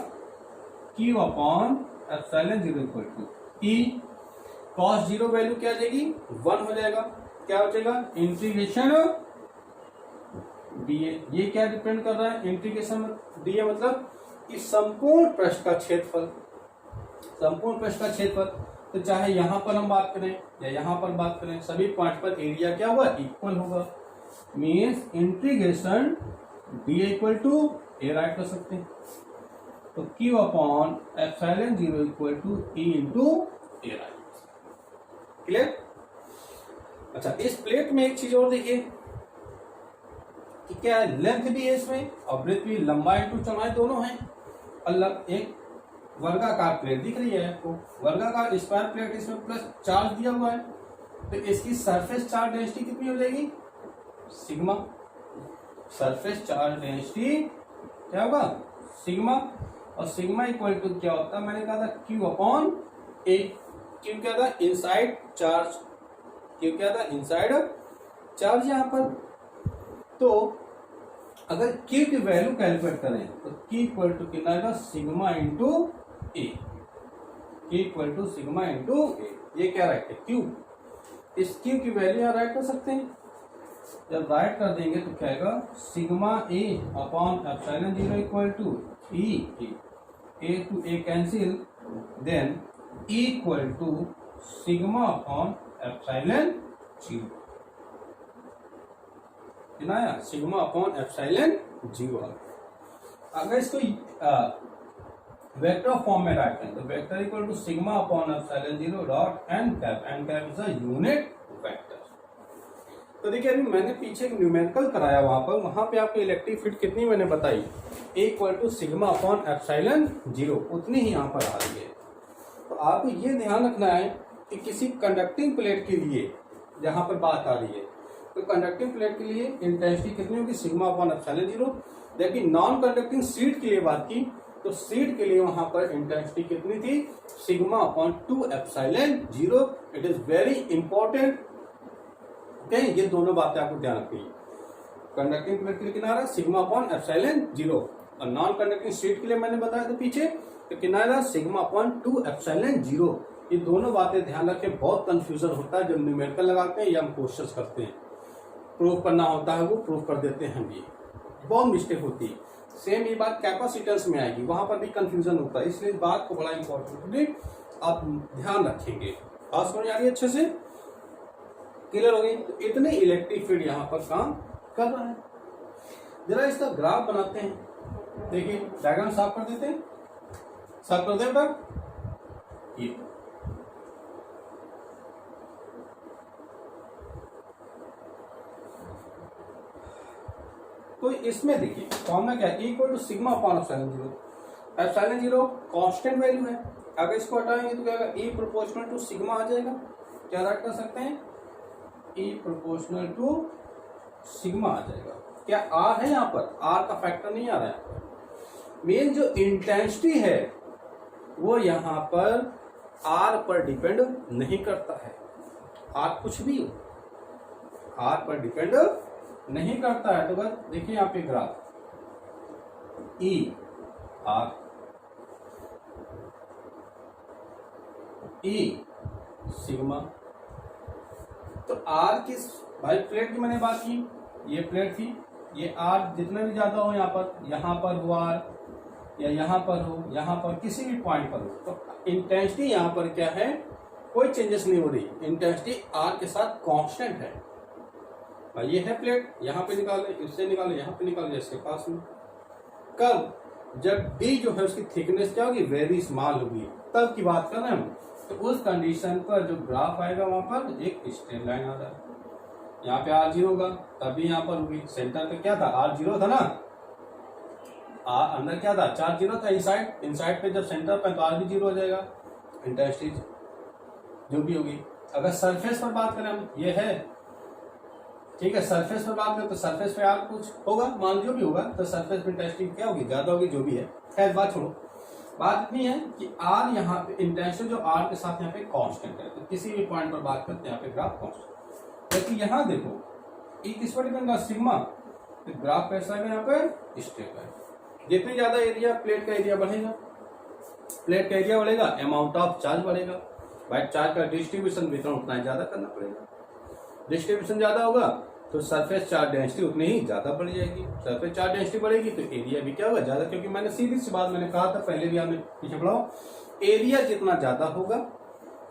Q upon epsilon 0 equal to E cos 0 value क्या आ जाएगी 1 हो जाएगा, क्या हो जाएगा इंटीग्रेशन डीए। ये क्या डिपेंड कर रहा है, इंटीग्रेशन डीए मतलब इस संपूर्ण पृष्ठ का क्षेत्रफल, तो चाहे यहां पर हम बात करें या यहां पर बात करें, सभी पॉइंट पर एरिया क्या होगा इक्वल होगा। Means integration D A equal to A write कर सकते हैं, तो Q upon epsilon 0 equal to E into A right. Clear. अच्छा, इस प्लेट में एक चीज और देखिए कि क्या है, लेंथ भी है इसमें और ब्रेथ भी, लंबाई इंटू चौड़ाई दोनों है। अलग एक वर्गाकार प्लेट दिख रही है आपको, वर्गाकार स्क्वायर प्लेट, इसमें प्लस चार्ज दिया हुआ है, तो इसकी सरफेस चार्ज डेंसिटी कितनी हो जाएगी सिग्मा। सरफेस चार्ज डेंसिटी क्या होगा सिग्मा, और सिग्मा इक्वल टू क्या होता है, मैंने कहा था Q अपॉन ए। Q क्या था इनसाइड चार्ज, Q क्या था इनसाइड चार्ज यहाँ पर। तो अगर Q की वैल्यू कैलकुलेट करें तो Q इक्वल टू कितना आएगा sigma into A, Q equal to sigma into A. ये क्या राइट है Q, इस Q की वैल्यू यहाँ राइट कर सकते हैं। जब राइट कर देंगे तो क्या आएगा sigma A upon epsilon 0 equal to E, A to A cancel, then E equal to sigma upon epsilon 0, sigma upon epsilon 0। अगर इसको वेक्टर फॉर्म में राइट करें तो vector equal to sigma upon epsilon 0 dot N cap is a unit vector. तो देखिए अभी मैंने पीछे एक न्यूमेरिकल कराया, वहां पे आपको इलेक्ट्रिक फील्ड कितनी मैंने बताई, A equal to sigma upon epsilon 0, उतनी ही यहाँ पर आ रही है। तो आपको ये ध्यान रखना है कि किसी कंडक्टिंग प्लेट के लिए जहां पर बात आ रही है, तो कंडक्टिंग प्लेट के लिए इंटेंसिटी कितनी होगी सिग्मा अपॉन एप्सिलॉन 0। जबकि नॉन कंडक्टिंग शीट के लिए बात की तो शीट के लिए वहां पर इंटेंसिटी कितनी थी sigma upon 2 epsilon 0। It is very important, okay. ये दोनों बातें आपको ध्यान रखनी है। कंडक्टिंग प्लेट के लिए किनारा सिग्मा अपॉन एप्सिलॉन 0, और नॉन कंडक्टिंग शीट के लिए मैंने बताया था पीछे तो किनारा सिग्मा अपॉन 2 एप्सिलॉन 0। ये दोनों बातें ध्यान रखें, बहुत कंफ्यूजन होता है जब न्यूमेरिकल लगाते हैं या हम क्वेश्चंस करते हैं, प्रूव करना होता है वो प्रूव कर देते हैं, ये बहुत मिस्टेक होती है। सेम ये बात कैपेसिटेंस में आएगी, वहां पर भी कंफ्यूजन होता है, इसलिए इस बात को बड़ा इंपॉर्टेंट आप ध्यान रखेंगे। बात समझ आ रही है, अच्छे से क्लियर हो गई। तो इतने इलेक्ट्रिक फील्ड यहाँ पर काम कर रहा है। जरा इसका ग्राफ बनाते हैं, देखिए डायग्राम साफ कर देते हैं, साफ कर दे बेटा। ये तो इसमें देखिए फॉर्मूला क्या है, equal to sigma upon epsilon 0। Epsilon 0 constant value है, अगर इसको हटाएंगे तो क्या होगा, ई प्रोपोर्शनल टू सिग्मा आ जाएगा। क्या राइट कर सकते हैं, ई प्रोपोर्शनल टू सिग्मा आ जाएगा। क्या आर है यहाँ पर, आर का फैक्टर नहीं आ रहा है। मेन जो इंटेंसिटी है वो यहाँ पर आर पर डिपेंड नहीं करता है। आर कुछ भी हो, आर पर डिपेंड नहीं करता है। तो बस देखिए यहाँ पे ग्राफ ई आर, ई सिग्मा। तो आर किस भाई प्लेट की मैंने बात की, ये प्लेट थी, ये आर जितना भी ज्यादा हो यहाँ पर हो आर, या यहाँ पर हो, यहाँ पर किसी भी पॉइंट पर हो, तो इंटेंसिटी यहाँ पर क्या है, कोई चेंजेस नहीं हो रही। इंटेंसिटी आर के साथ कांस्टेंट है। भाई ये है प्लेट, यहाँ पे निकाले, इससे निकाले, यहाँ पे निकाले, इसके पास में। कब, जब डी जो है उसकी थिकनेस क्या होगी, वेरी स्मॉल होगी, तब की बात कर रहे हैं हम। तो उस कंडीशन पर जो ग्राफ आएगा वहां पर एक स्ट्रेट लाइन आ रहा है। यहाँ पे आर जीरो होगा, तभी यहाँ पर होगी। सेंटर पे क्या था, आर जीरो था ना, अंदर क्या था, चार्ज जीरो था। इनसाइड पे जब सेंटर पे तो आर भी जीरो हो जाएगा। इंटेंसिटी जो भी होगी, अगर सरफेस पर बात करें हम, ये है ठीक है, सरफेस पर बात करें तो सरफेस पे आर कुछ होगा, मान जो भी होगा, तो सरफेस पे इंटेंसिटी क्या होगी, ज्यादा होगी, जो भी है। खैर बात छोड़ो, बात इतनी है कि आर यहाँ पे इंटेंसिटी जो आर के साथ यहाँ पे कांस्टेंट है, तो किसी भी पॉइंट पर बात करते हैं यहाँ पे ग्राफ कांस्टेंट। लेकिन यहाँ देखो ई किस पर डिपेंड, सिग्मा, तो ग्राफ कैसा है यहाँ पे स्ट्रेट है। जितनी ज्यादा एरिया, प्लेट का एरिया बढ़ेगा, प्लेट का एरिया बढ़ेगा, अमाउंट ऑफ चार्ज बढ़ेगा। भाई चार्ज का डिस्ट्रीब्यूशन वितरण उतना ही ज्यादा करना पड़ेगा। डिस्ट्रीब्यूशन ज्यादा होगा तो सरफेस चार्ज डेंसिटी उतनी ही ज्यादा बढ़ जाएगी। सरफेस चार्ज डेंसिटी बढ़ेगी तो एरिया भी क्या होगा, ज्यादा। क्योंकि मैंने सीधी सी बात मैंने कहा था पहले भी, आपने पीछे पढ़ाओ, एरिया जितना ज्यादा होगा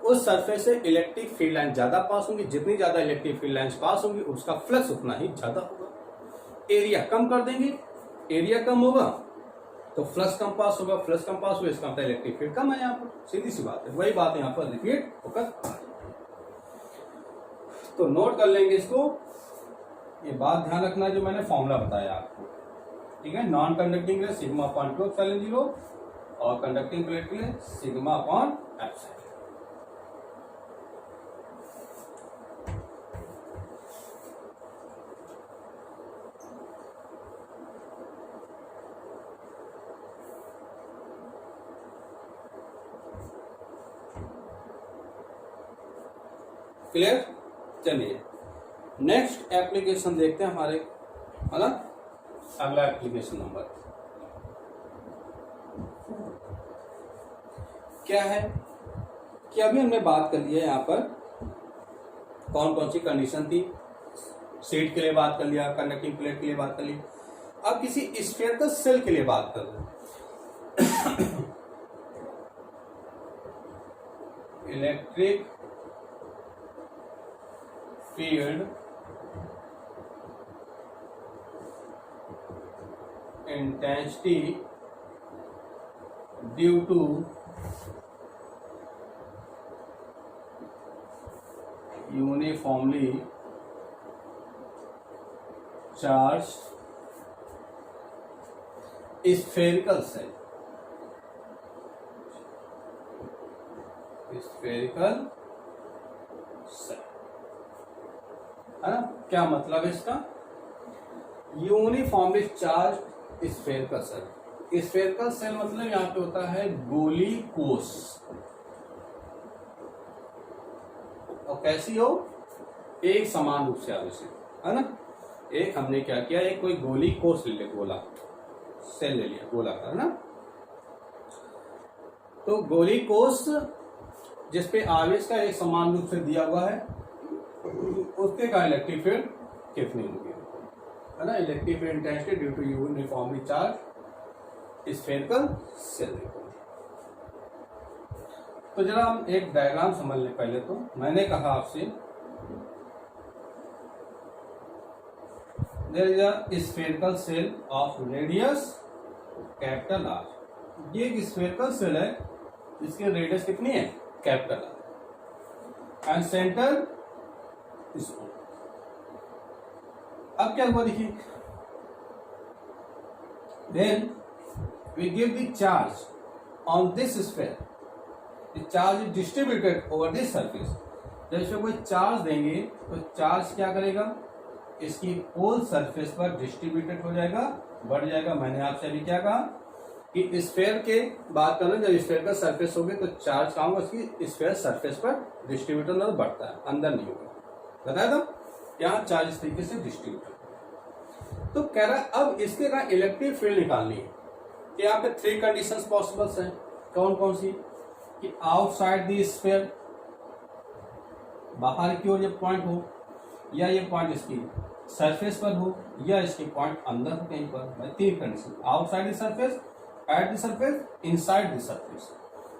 उस सरफेस से इलेक्ट्रिक फील्ड लाइन ज्यादा पास होंगी। जितनी ज्यादा इलेक्ट्रिक फील्ड लाइन पास होंगी उसका फ्लक्स उतना ही ज्यादा होगा। एरिया कम कर देंगे, एरिया कम होगा तो फ्लक्स कम पास होगा, फ्लक्स कम पास हुआ इसका मतलब इलेक्ट्रिक फील्ड कम है। यहाँ पर सीधी सी बात है, वही बात यहाँ पर रिपीट होकर। तो नोट कर लेंगे इसको, ये बात ध्यान रखना जो मैंने फॉर्मूला बताया आपको, ठीक है। नॉन कंडक्टिंग के लिए सिग्मा अपॉन 2 एप्सिलॉन 0 और कंडक्टिंग प्लेट के लिए सिग्मा अपॉन एप्सिलॉन। क्लियर। चलिए नेक्स्ट एप्लीकेशन देखते हैं हमारे, है ना। अगला एप्लीकेशन नंबर क्या है कि अभी हमने बात कर ली है यहाँ पर कौन कौन सी कंडीशन थी। सीट के लिए बात कर लिया, कंडक्टिंग प्लेट के लिए बात कर ली। अब किसी स्फेरिकल सेल के लिए बात कर रहे हैं। Electric field intensity due to uniformly charged spherical cell, spherical cell, है ना। क्या मतलब है इसका, uniformly charge spherical cell. Spherical shell मतलब यहाँ पे होता है गोली कोष, और कैसी हो, एक समान रूप से आवश्यक, है ना। एक हमने क्या किया, एक कोई गोली कोष ले लिया, गोला सेल ले लिया, गोला का, है ना। तो गोली कोष जिसपे आवेश का एक समान रूप से दिया हुआ है, उसके का इलेक्ट्रिक फील्ड कितनी होगी, है ना। Electric field intensity due to uniformly charge spherical shell. तो जरा हम एक डायग्राम समझ लें पहले। तो मैंने कहा आपसे there is a spherical shell of radius capital R. ये एक स्फेरिकल सेल है जिसकी रेडियस कितनी है, capital R, and centre small. अब क्या हुआ देखिए, then we give the charge on this sphere, the charge is distributed over the surface. जब इसमें कोई चार्ज देंगे तो चार्ज क्या करेगा, इसकी होल सरफेस पर डिस्ट्रीब्यूटेड हो जाएगा, बढ़ जाएगा। मैंने आपसे अभी क्या कहा कि स्फेयर के बात करना, जब स्फेयर का सरफेस होगी तो चार्ज कहाँ होगा, इसकी स्फेयर सरफेस पर डिस्ट्रीब्यूटेड मतलब बढ़ता है, अंदर नहीं होगा। बताया था यहाँ चार्ज इस तरीके से डिस्ट्रीब्यूटेड। तो कह रहा है अब इसके का इलेक्ट्रिक फील्ड निकालनी है। तो यहाँ पे 3 कंडीशंस पॉसिबल्स हैं। कौन कौन सी, कि आउटसाइड द स्फेयर, बाहर की ओर ये पॉइंट हो, या ये पॉइंट इसकी सरफेस पर हो, या इसके पॉइंट अंदर हो कहीं पर। भाई 3 condition, outside the surface, at the surface, inside the surface.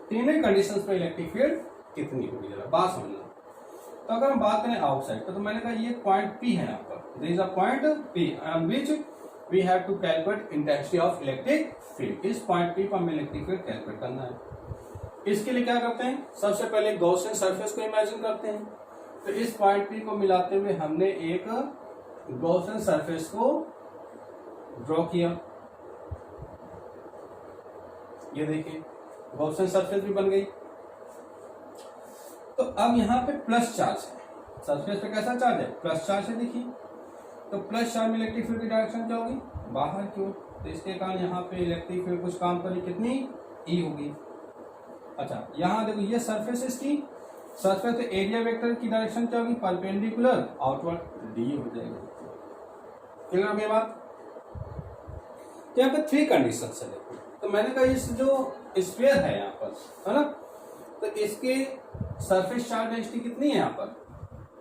तीनों कंडीशंस पे इलेक्ट्रिक फील्ड कितनी होगी, जरा बात समझना। तो अगर हम बात करें आउटसाइड तो मैंने कहा ये पॉइंट P है यहाँ पर, there is a point P on which we have to calculate intensity of electric field. इस पॉइंट P पर हमें इलेक्ट्रिक फील्ड कैलकुलेट करना है। इसके लिए क्या करते हैं, सबसे पहले गॉसियन सरफेस को इमेजिन करते हैं। तो इस पॉइंट P को मिलाते हुए हमने एक गॉसियन सरफेस को ड्रॉ किया। ये देखिए गॉसियन सरफेस भी बन गई। तो अब यहाँ पे प्लस चार्ज है, सरफेस पे कैसा चार्ज है, प्लस चार्ज है। देखिए तो प्लस चार्ज में इलेक्ट्रिक फील्ड की डायरेक्शन क्या होगी, बाहर की ओर। तो इसके कारण यहाँ पे इलेक्ट्रिक फील्ड कुछ काम करेगी, कितनी, E होगी। अच्छा यहाँ देखो ये सरफेस, इसकी सरफेस पे एरिया वेक्टर की डायरेक्शन क्या होगी, परपेंडिकुलर आउटवर्ड, D हो जाएगा। क्लियर हो गई बात। तो यहाँ पे 3 कंडीशन है। तो मैंने कहा इस जो स्फीयर है यहाँ पर, है ना, तो इसके सरफेस चार्ज डेंसिटी कितनी है यहाँ पर,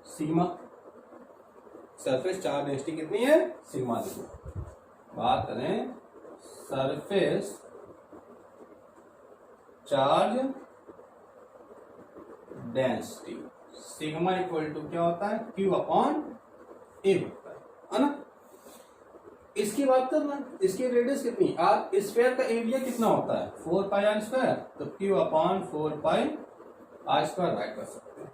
सिग्मा। सरफेस चार्ज डेंसिटी कितनी है, सिग्मा। देखो बात करें surface charge density, sigma equal to क्या होता है, Q अपॉन A होता है ना। इसकी बात करना, इसकी रेडियस कितनी, आर, स्फीयर का एरिया कितना होता है, 4 पाई आर स्क्वायर। तो Q upon 4 pi R square write कर सकते हैं।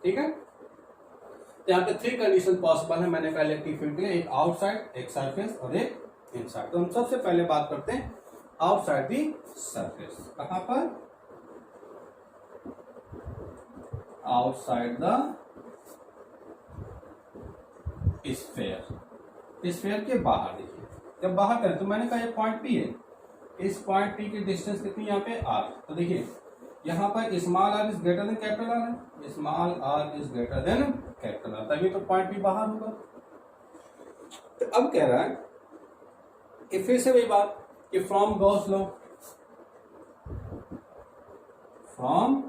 ठीक है, तो यहाँ पे 3 कंडीशन पॉसिबल है। मैंने कहा इलेक्ट्रिक फील्ड के लिए, एक आउटसाइड, एक सरफेस और एक इनसाइड। तो हम सबसे पहले बात करते हैं आउटसाइड दी सरफेस। कहां पर, आउटसाइड द स्फीयर, स्फीयर के बाहर। देखिए जब बाहर करें तो मैंने कहा ये पॉइंट P है, इस पॉइंट P की डिस्टेंस कितनी यहाँ पे R। तो देखिए यहाँ पर small r is greater than capital R है, small r is greater than capital R, तभी तो पॉइंट P बाहर होगा। तो अब कह रहा है कि फिर से वही बात कि from Gauss law, from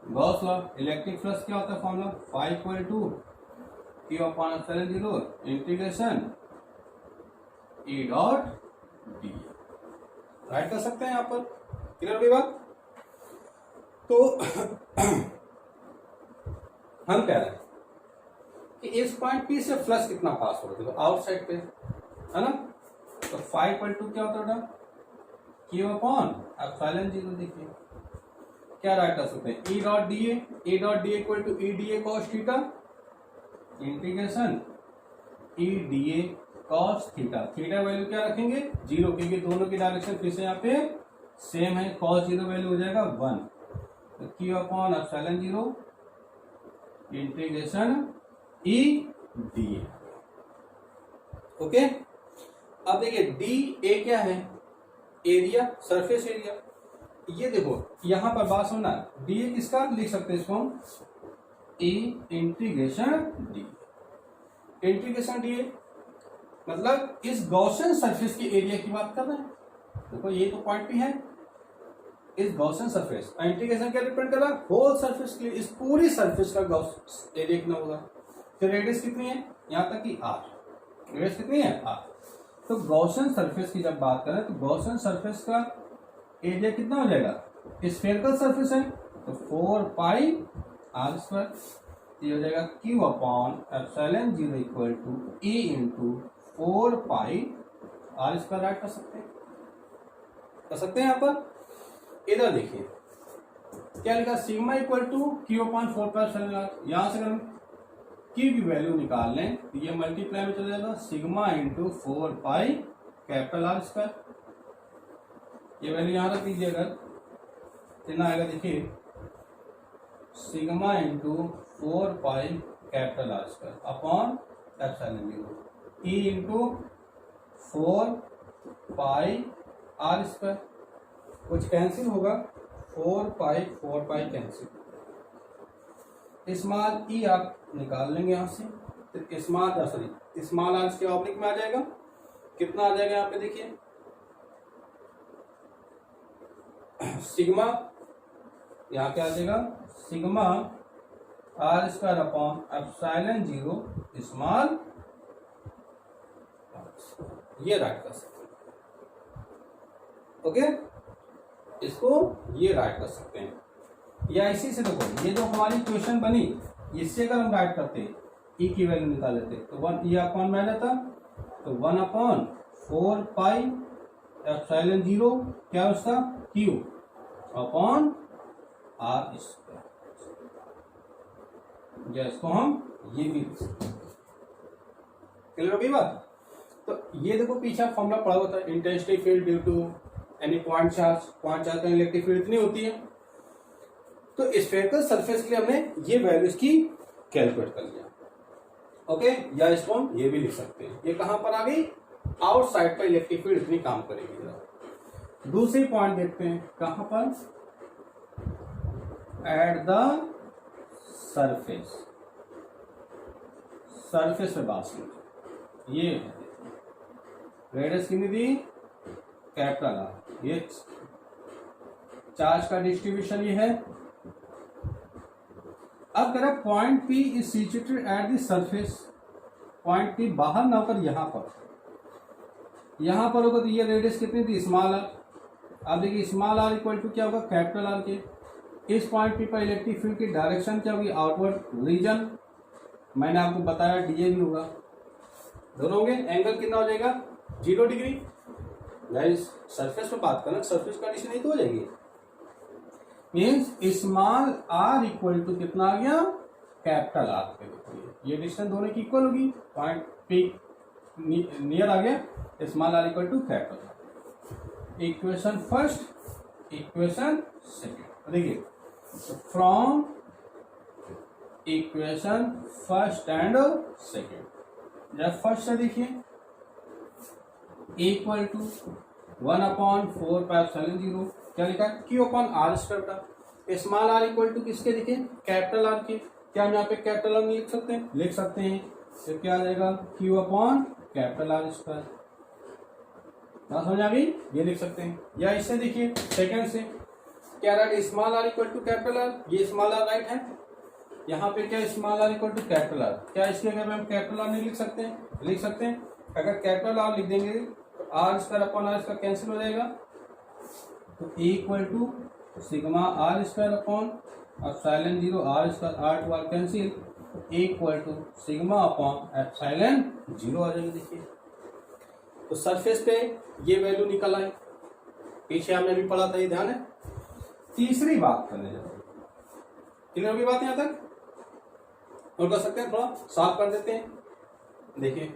Gauss law electric flux क्या होता है, formula phi equal to Q upon epsilon 0 integration E dot D. Write कर सकते हैं यहाँ पर। क्लियर होगी बात। तो हम कह रहे हैं कि इस पॉइंट P से फ्लक्स कितना पास हो रहा है आउटसाइड पे, है ना। तो फाई इक्वल टू क्या होता है, Q अपॉन एप्सिलॉन 0। देखिए क्या राइट कर सकते हैं, E dot D A, E dot D equal to E D A cos theta integration E D A cos theta. Theta value क्या रखेंगे 0, क्योंकि दोनों की डायरेक्शन फिर से यहाँ पे सेम है। कॉस 0 वैल्यू हो जाएगा 1, तो Q upon epsilon 0 integration E D ए। ओके, अब देखिए डी ए क्या है, एरिया, सरफेस एरिया। ये देखो यहां पर बात सुनना, डी ए किसका लिख सकते हैं इसको हम, E integration D. Integration D ए मतलब इस गॉसियन सरफेस के एरिया की बात कर रहे हैं। देखो ये तो पॉइंट भी है, इस गॉसियन सरफेस इंटीग्रेशन क्या डिपेंड कर रहा है, होल सरफेस के लिए, इस पूरी सरफेस का गॉस एरिया कितना होगा। तो रेडियस कितनी है यहां तक की R, रेडियस कितनी है R। तो गॉसियन सरफेस की जब बात करें तो गॉसियन सरफेस का एरिया कितना हो जाएगा, स्फेरिकल सरफेस है तो 4 पाई आर स्क्वायर। ये हो जाएगा Q upon epsilon 0 equal to E into 4 pi R square. Write कर सकते हैं यहाँ पर। इधर देखिए क्या लिखा, sigma equal to Q upon 4 pi epsilon R. यहाँ से अगर हम Q की वैल्यू निकाल लें तो ये मल्टीप्लाई में चला जाएगा, sigma into 4 pi capital R square. ये वैल्यू यहाँ रख दीजिए अगर, कितना आएगा देखिए, sigma into 4 pi capital R square upon epsilon 0 E into 4 pi R square, कुछ कैंसिल होगा, 4 पाई कैंसिल, स्मॉल ई आप निकाल लेंगे यहाँ से, तो स्मॉल आर के ऑब्लिक में आ जाएगा, कितना आ जाएगा यहाँ पे देखिए, सिग्मा यहाँ क्या आ जाएगा, sigma R square upon epsilon 0 small, ये राइट कर सकते हैं। ओके, इसको ये राइट कर सकते हैं, या इसी से देखो ये जो हमारी इक्वेशन बनी, इससे अगर हम राइट करते ई की वैल्यू निकाल लेते तो 1 ई अपॉन में रहता, तो 1 अपॉन 4 पाई एप्सिलॉन 0 क्या उसका क्यू अपॉन आर स्क्वायर, या इसको हम ये भी लिख सकते हैं। क्लियर हो गई बात? तो ये देखो पीछे फॉर्मूला पड़ा हुआ था, intensity field due to any point charge का इलेक्ट्रिक फील्ड इतनी होती है। तो स्फेरिकल सरफेस के लिए हमने ये वैल्यूज की कैलकुलेट कर लिया। ओके, या इसको हम ये भी लिख सकते हैं, ये कहां पर आ गई, आउटसाइड पर इलेक्ट्रिक फील्ड इतनी काम करेगी। जरा दूसरी पॉइंट देखते हैं, कहां पर, एट द सरफेस पे बात सुन, ये रेडियस कितनी दी, कैपिटल आर, ये चार्ज का डिस्ट्रीब्यूशन ये है। अब कह रहा point P is situated at the surface, point P बाहर ना होकर यहां पर होगा, तो ये रेडियस कितनी थी, स्मॉल आर। अब देखिए स्मॉल आर इक्वल टू क्या होगा, कैपिटल आर के। इस पॉइंट पी पर इलेक्ट्रिक फील्ड की डायरेक्शन क्या होगी, आउटवर्ड रीजन, मैंने आपको बताया डीए भी होगा, दोनों होंगे। एंगल कितना हो जाएगा, 0 डिग्री। गाइस सरफेस पे बात करना, सरफेस कंडीशन नहीं तो हो जाएगी, means small R equal to कितना आ गया, कैपिटल आर पे। ये डिस्टेंस दोनों की इक्वल होगी, पॉइंट पी नियर आ गया, small R equal to capital R. Equation first, equation second, देखिए from equation first and second, जब फर्स्ट से देखिए equal to 1 upon 4 pi epsilon 0, क्या लिखा है, क्यू अपॉन आर स्क्वायर का। स्मॉल आर इक्वल टू किसके दिखे, कैपिटल आर के। क्या हम यहाँ पे कैपिटल आर लिख सकते हैं, लिख सकते हैं, तो क्या आ जाएगा, Q upon capital R square. बात समझ आ गई, ये लिख सकते हैं। या इससे देखिए सेकंड से, क्या write, small R equal to capital R, ये स्मॉल आर राइट है, यहाँ पे क्या small R equal to capital R, क्या इसके अगर हम कैपिटल आर नहीं लिख सकते हैं, लिख सकते हैं। अगर कैपिटल आर लिख देंगे तो R square upon R square cancel हो जाएगा, तो equal to sigma R square upon epsilon 0 R square, R to R cancel, equal to sigma upon epsilon 0 आ जाएगा। देखिए तो सरफेस पे ये वैल्यू निकल आई, पीछे हमने भी पढ़ा था, ये ध्यान है। तीसरी बात करने जा रहे हैं, क्लियर होगी बात यहां तक, और कर सकते हैं, थोड़ा साफ कर देते हैं। देखिए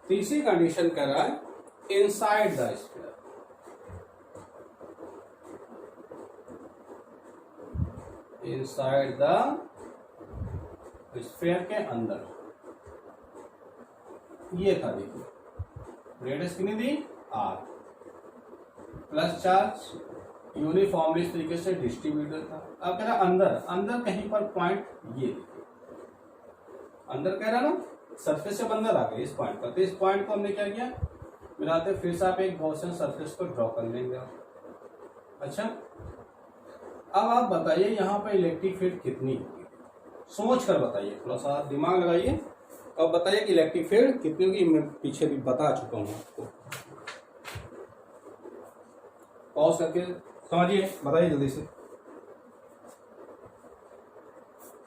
तीसरी कंडीशन कर रहा है, inside the sphere, inside the sphere के अंदर, ये था देखिए रेडियस कितनी दी, आर, प्लस चार्ज यूनिफॉर्मली इस तरीके से डिस्ट्रीब्यूटेड था। अब कह रहा अंदर कहीं पर पॉइंट, ये देखिए अंदर कह रहा ना, सरफेस से अंदर आ गए इस पॉइंट पर, तो इस पॉइंट को हमने क्या किया, मिलाते फिर से आप एक गॉसियन सरफेस को ड्रॉ कर लेंगे। अच्छा अब आप बताइए यहाँ पर इलेक्ट्रिक फील्ड कितनी होगी, सोच कर बताइए, थोड़ा सा दिमाग लगाइए और बताइए कि इलेक्ट्रिक फील्ड कितनी होगी। मैं पीछे भी बता चुका हूँ आपको, पॉज करके समझिए, बताइए जल्दी से।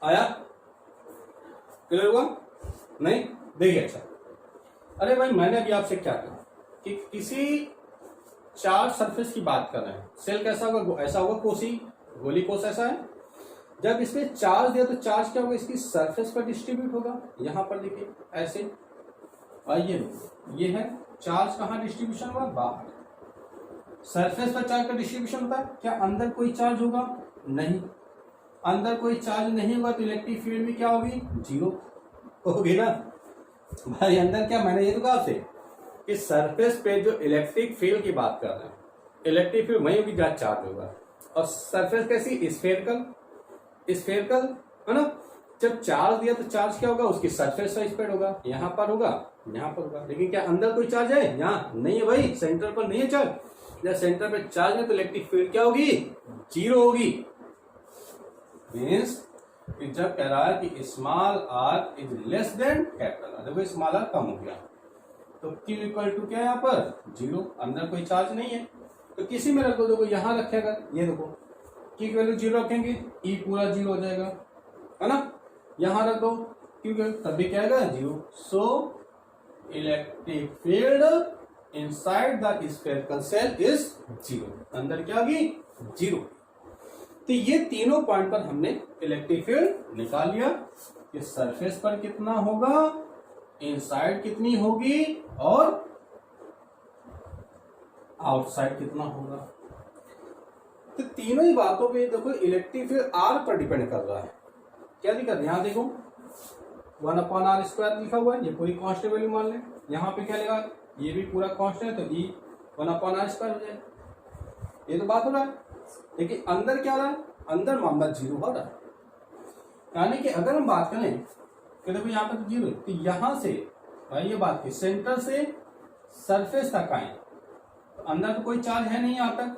आया, क्लियर हुआ नहीं? देखिए अच्छा, अरे भाई मैंने अभी आपसे क्या कहा कि किसी चार्ज सरफेस की बात कर रहे हैं, सेल कैसा होगा, ऐसा होगा कोसी, गोली कोस ऐसा है, जब इस पे चार्ज दिया तो चार्ज क्या होगा, इसकी सरफेस पर डिस्ट्रीब्यूट होगा। यहां पर देखिए ऐसे, और ये है चार्ज, कहाँ डिस्ट्रीब्यूशन हुआ, बाहर। सरफेस पर चार्ज का डिस्ट्रीब्यूशन होता है, क्या अंदर कोई चार्ज होगा, नहीं। अंदर कोई चार्ज नहीं होगा तो इलेक्ट्रिक फील्ड भी क्या होगी, जीरो होगी ना भाई। अंदर क्या, मैंने ये तो कहा आपसे कि सरफेस पे जो इलेक्ट्रिक फील्ड की बात कर रहे हैं, इलेक्ट्रिक फील्ड वही होगी जहां चार्ज होगा। और सरफेस कैसी, स्फेरिकल है ना। जब चार्ज दिया तो चार्ज क्या होगा, उसकी सरफेस का स्प्रेड होगा, यहां पर होगा, यहां पर होगा। लेकिन क्या अंदर कोई चार्ज है, यहाँ नहीं है भाई, सेंटर पर नहीं है चार्ज। जब सेंटर पे चार्ज है तो इलेक्ट्रिक फील्ड क्या होगी, जीरो होगी। मीन्स जब कह रहा है कि small R is less than capital R, देखो स्मॉल आर कम हो गया तो Q इक्वल टू क्या है यहाँ पर, जीरो। अंदर कोई चार्ज नहीं है तो किसी में रख दो, देखो यहां रखेगा, ये देखो Q की वैल्यू जीरो रखेंगे, E पूरा जीरो हो जाएगा, है ना। यहां रख दो Q तब भी क्या आएगा, zero. So electric field inside the spherical shell is zero, अंदर क्या होगी, जीरो। तो ये तीनों पॉइंट पर हमने इलेक्ट्रिक फील्ड निकाल लिया कि सरफेस पर कितना होगा, इनसाइड कितनी होगी और आउटसाइड कितना होगा। तो तीनों ही बातों पे देखो इलेक्ट्रिक फील्ड आर पर डिपेंड कर रहा है। क्या दिक्कत है, यहां देखो 1/r² लिखा हुआ है, ये पूरी कांस्टेंट वैल्यू मान लें। यहाँ पे क्या लिखा, ये भी पूरा कांस्टेंट है तो E 1/r² हो जाएगा। ये तो बात हो रहा है, लेकिन अंदर क्या रहा है, अंदर मामला जीरो हो रहा है। यानी कि अगर हम बात करें कि देखो यहाँ पे तो जीरो, तो यहां से भाई ये बात की सेंटर से सरफेस तक आए तो अंदर तो कोई चार्ज है नहीं, यहाँ तक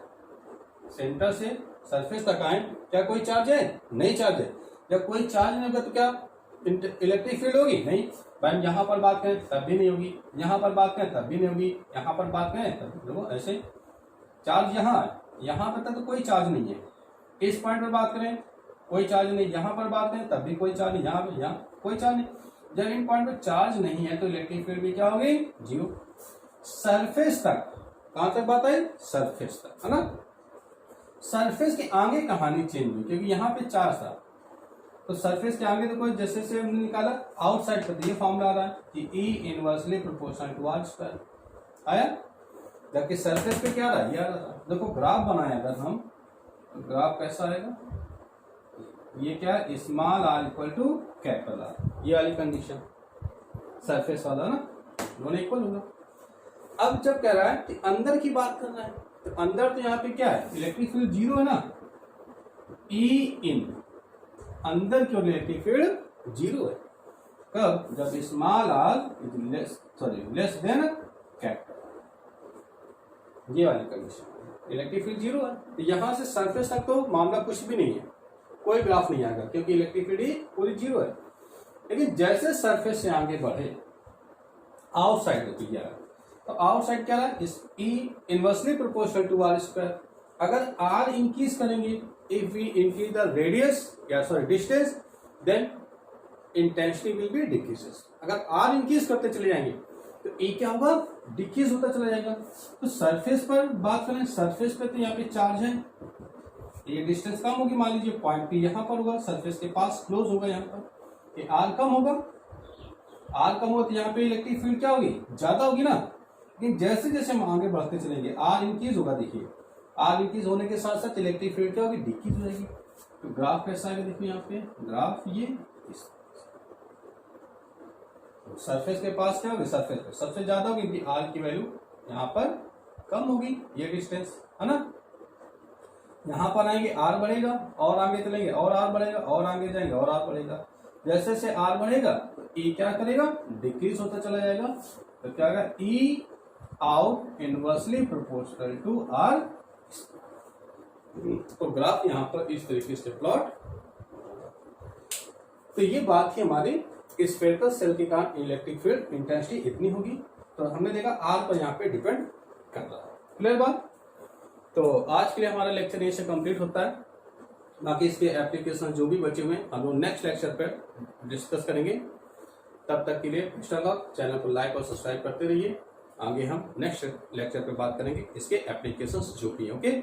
सेंटर से सरफेस तक आए, क्या कोई चार्ज है, नहीं चार्ज है। जब कोई चार्ज नहीं होगा तो क्या इलेक्ट्रिक फील्ड होगी, नहीं भाई। यहाँ पर बात करें तब भी नहीं होगी, यहाँ पर बात करें तब भी नहीं होगी, यहाँ पर बात करें तब देखो ऐसे चार्ज यहाँ पर तो कोई चार्ज नहीं है। इस पॉइंट पर बात करें कोई चार्ज नहीं, यहाँ पर बात करें तब भी कोई चार्ज नहीं, यहाँ कोई चार्ज नहीं। जब इन पॉइंट पर चार्ज नहीं है तो इलेक्ट्रिक फील्ड भी क्या होगी, जीरो। सरफेस तक, कहां तक बात आई, सरफेस तक, है ना। सरफेस के आगे कहानी चेंज हुई क्योंकि यहाँ पे चार्ज था, तो सरफेस के आगे देखो जैसे से हमने निकाला आउटसाइड पर, ये फॉर्मूला आ रहा है कि E inversely proportional to R square आया। जबकि सरफेस पे क्या रहा, ये आ रहा था। देखो ग्राफ बनाया अगर हम, तो ग्राफ कैसा आएगा, ये क्या है, small R equal to capital R, ये वाली कंडीशन सरफेस वाला ना, दोनों इक्वल होगा। अब जब कह रहा है कि अंदर की बात कर रहा है तो अंदर तो यहाँ पे क्या है, इलेक्ट्रिक फील्ड जीरो है ना। E इन अंदर क्यों इलेक्ट्रिक फील्ड जीरो है, कब, जब small R is less than capital, ये वाली कंडीशन इलेक्ट्रिक फील्ड जीरो है। तो यहां से सरफेस तक तो मामला कुछ भी नहीं है, कोई ग्राफ नहीं आएगा क्योंकि इलेक्ट्रिक फील्ड ही पूरी जीरो है। लेकिन जैसे सरफेस से आगे बढ़े आउटसाइड होती है, तो आउटसाइड क्या है, E inversely proportional to R square. अगर R इंक्रीज करेंगे, if we increase the radius या sorry distance, then intensity will be decreases. अगर R इंक्रीज करते चले जाएंगे तो E क्या होगा, डिक्रीज होता चला जाएगा। तो सरफेस पर बात करें, सरफेस पे तो यहाँ पे चार्ज है, ये डिस्टेंस कम होगी, मान लीजिए पॉइंट P यहाँ पर होगा, सरफेस के पास क्लोज होगा, यहाँ पर ये R कम होगा। R कम होगा तो यहाँ पे इलेक्ट्रिक फील्ड क्या होगी, ज्यादा होगी ना। लेकिन जैसे जैसे हम आगे बढ़ते चलेंगे R इंक्रीज होगा, देखिए R इंक्रीज होने के साथ साथ इलेक्ट्रिक फील्ड क्या होगी, डिक्रीज हो जाएगी। तो ग्राफ कैसा आएगा, देखिए यहाँ पे ग्राफ ये सरफेस के पास क्या होगी, सरफेस पे सबसे ज्यादा होगी क्योंकि R की वैल्यू यहाँ पर कम होगी, ये डिस्टेंस है ना। यहाँ पर आएंगे R बढ़ेगा और आगे चलेंगे और R बढ़ेगा और आगे जाएंगे और R बढ़ेगा। जैसे जैसे R बढ़ेगा तो E क्या करेगा, डिक्रीज होता चला जाएगा। तो क्या होगा, E out inversely proportional to R। तो ग्राफ यहाँ पर इस तरीके से प्लॉट। तो ये बात थी हमारी स्फेरिकल सेल के कारण इलेक्ट्रिक फील्ड इंटेंसिटी इतनी होगी। तो हमने देखा R पर यहाँ पे डिपेंड कर रहा है। क्लियर बात। तो आज के लिए हमारा लेक्चर यहीं से कंप्लीट होता है। बाकी इसके एप्लीकेशन जो भी बचे हुए हैं हम लोग नेक्स्ट लेक्चर पर डिस्कस करेंगे। तब तक के लिए चैनल को लाइक और सब्सक्राइब करते रहिए। आगे हम नेक्स्ट लेक्चर पे बात करेंगे इसके एप्लीकेशंस जो भी हैं। ओके।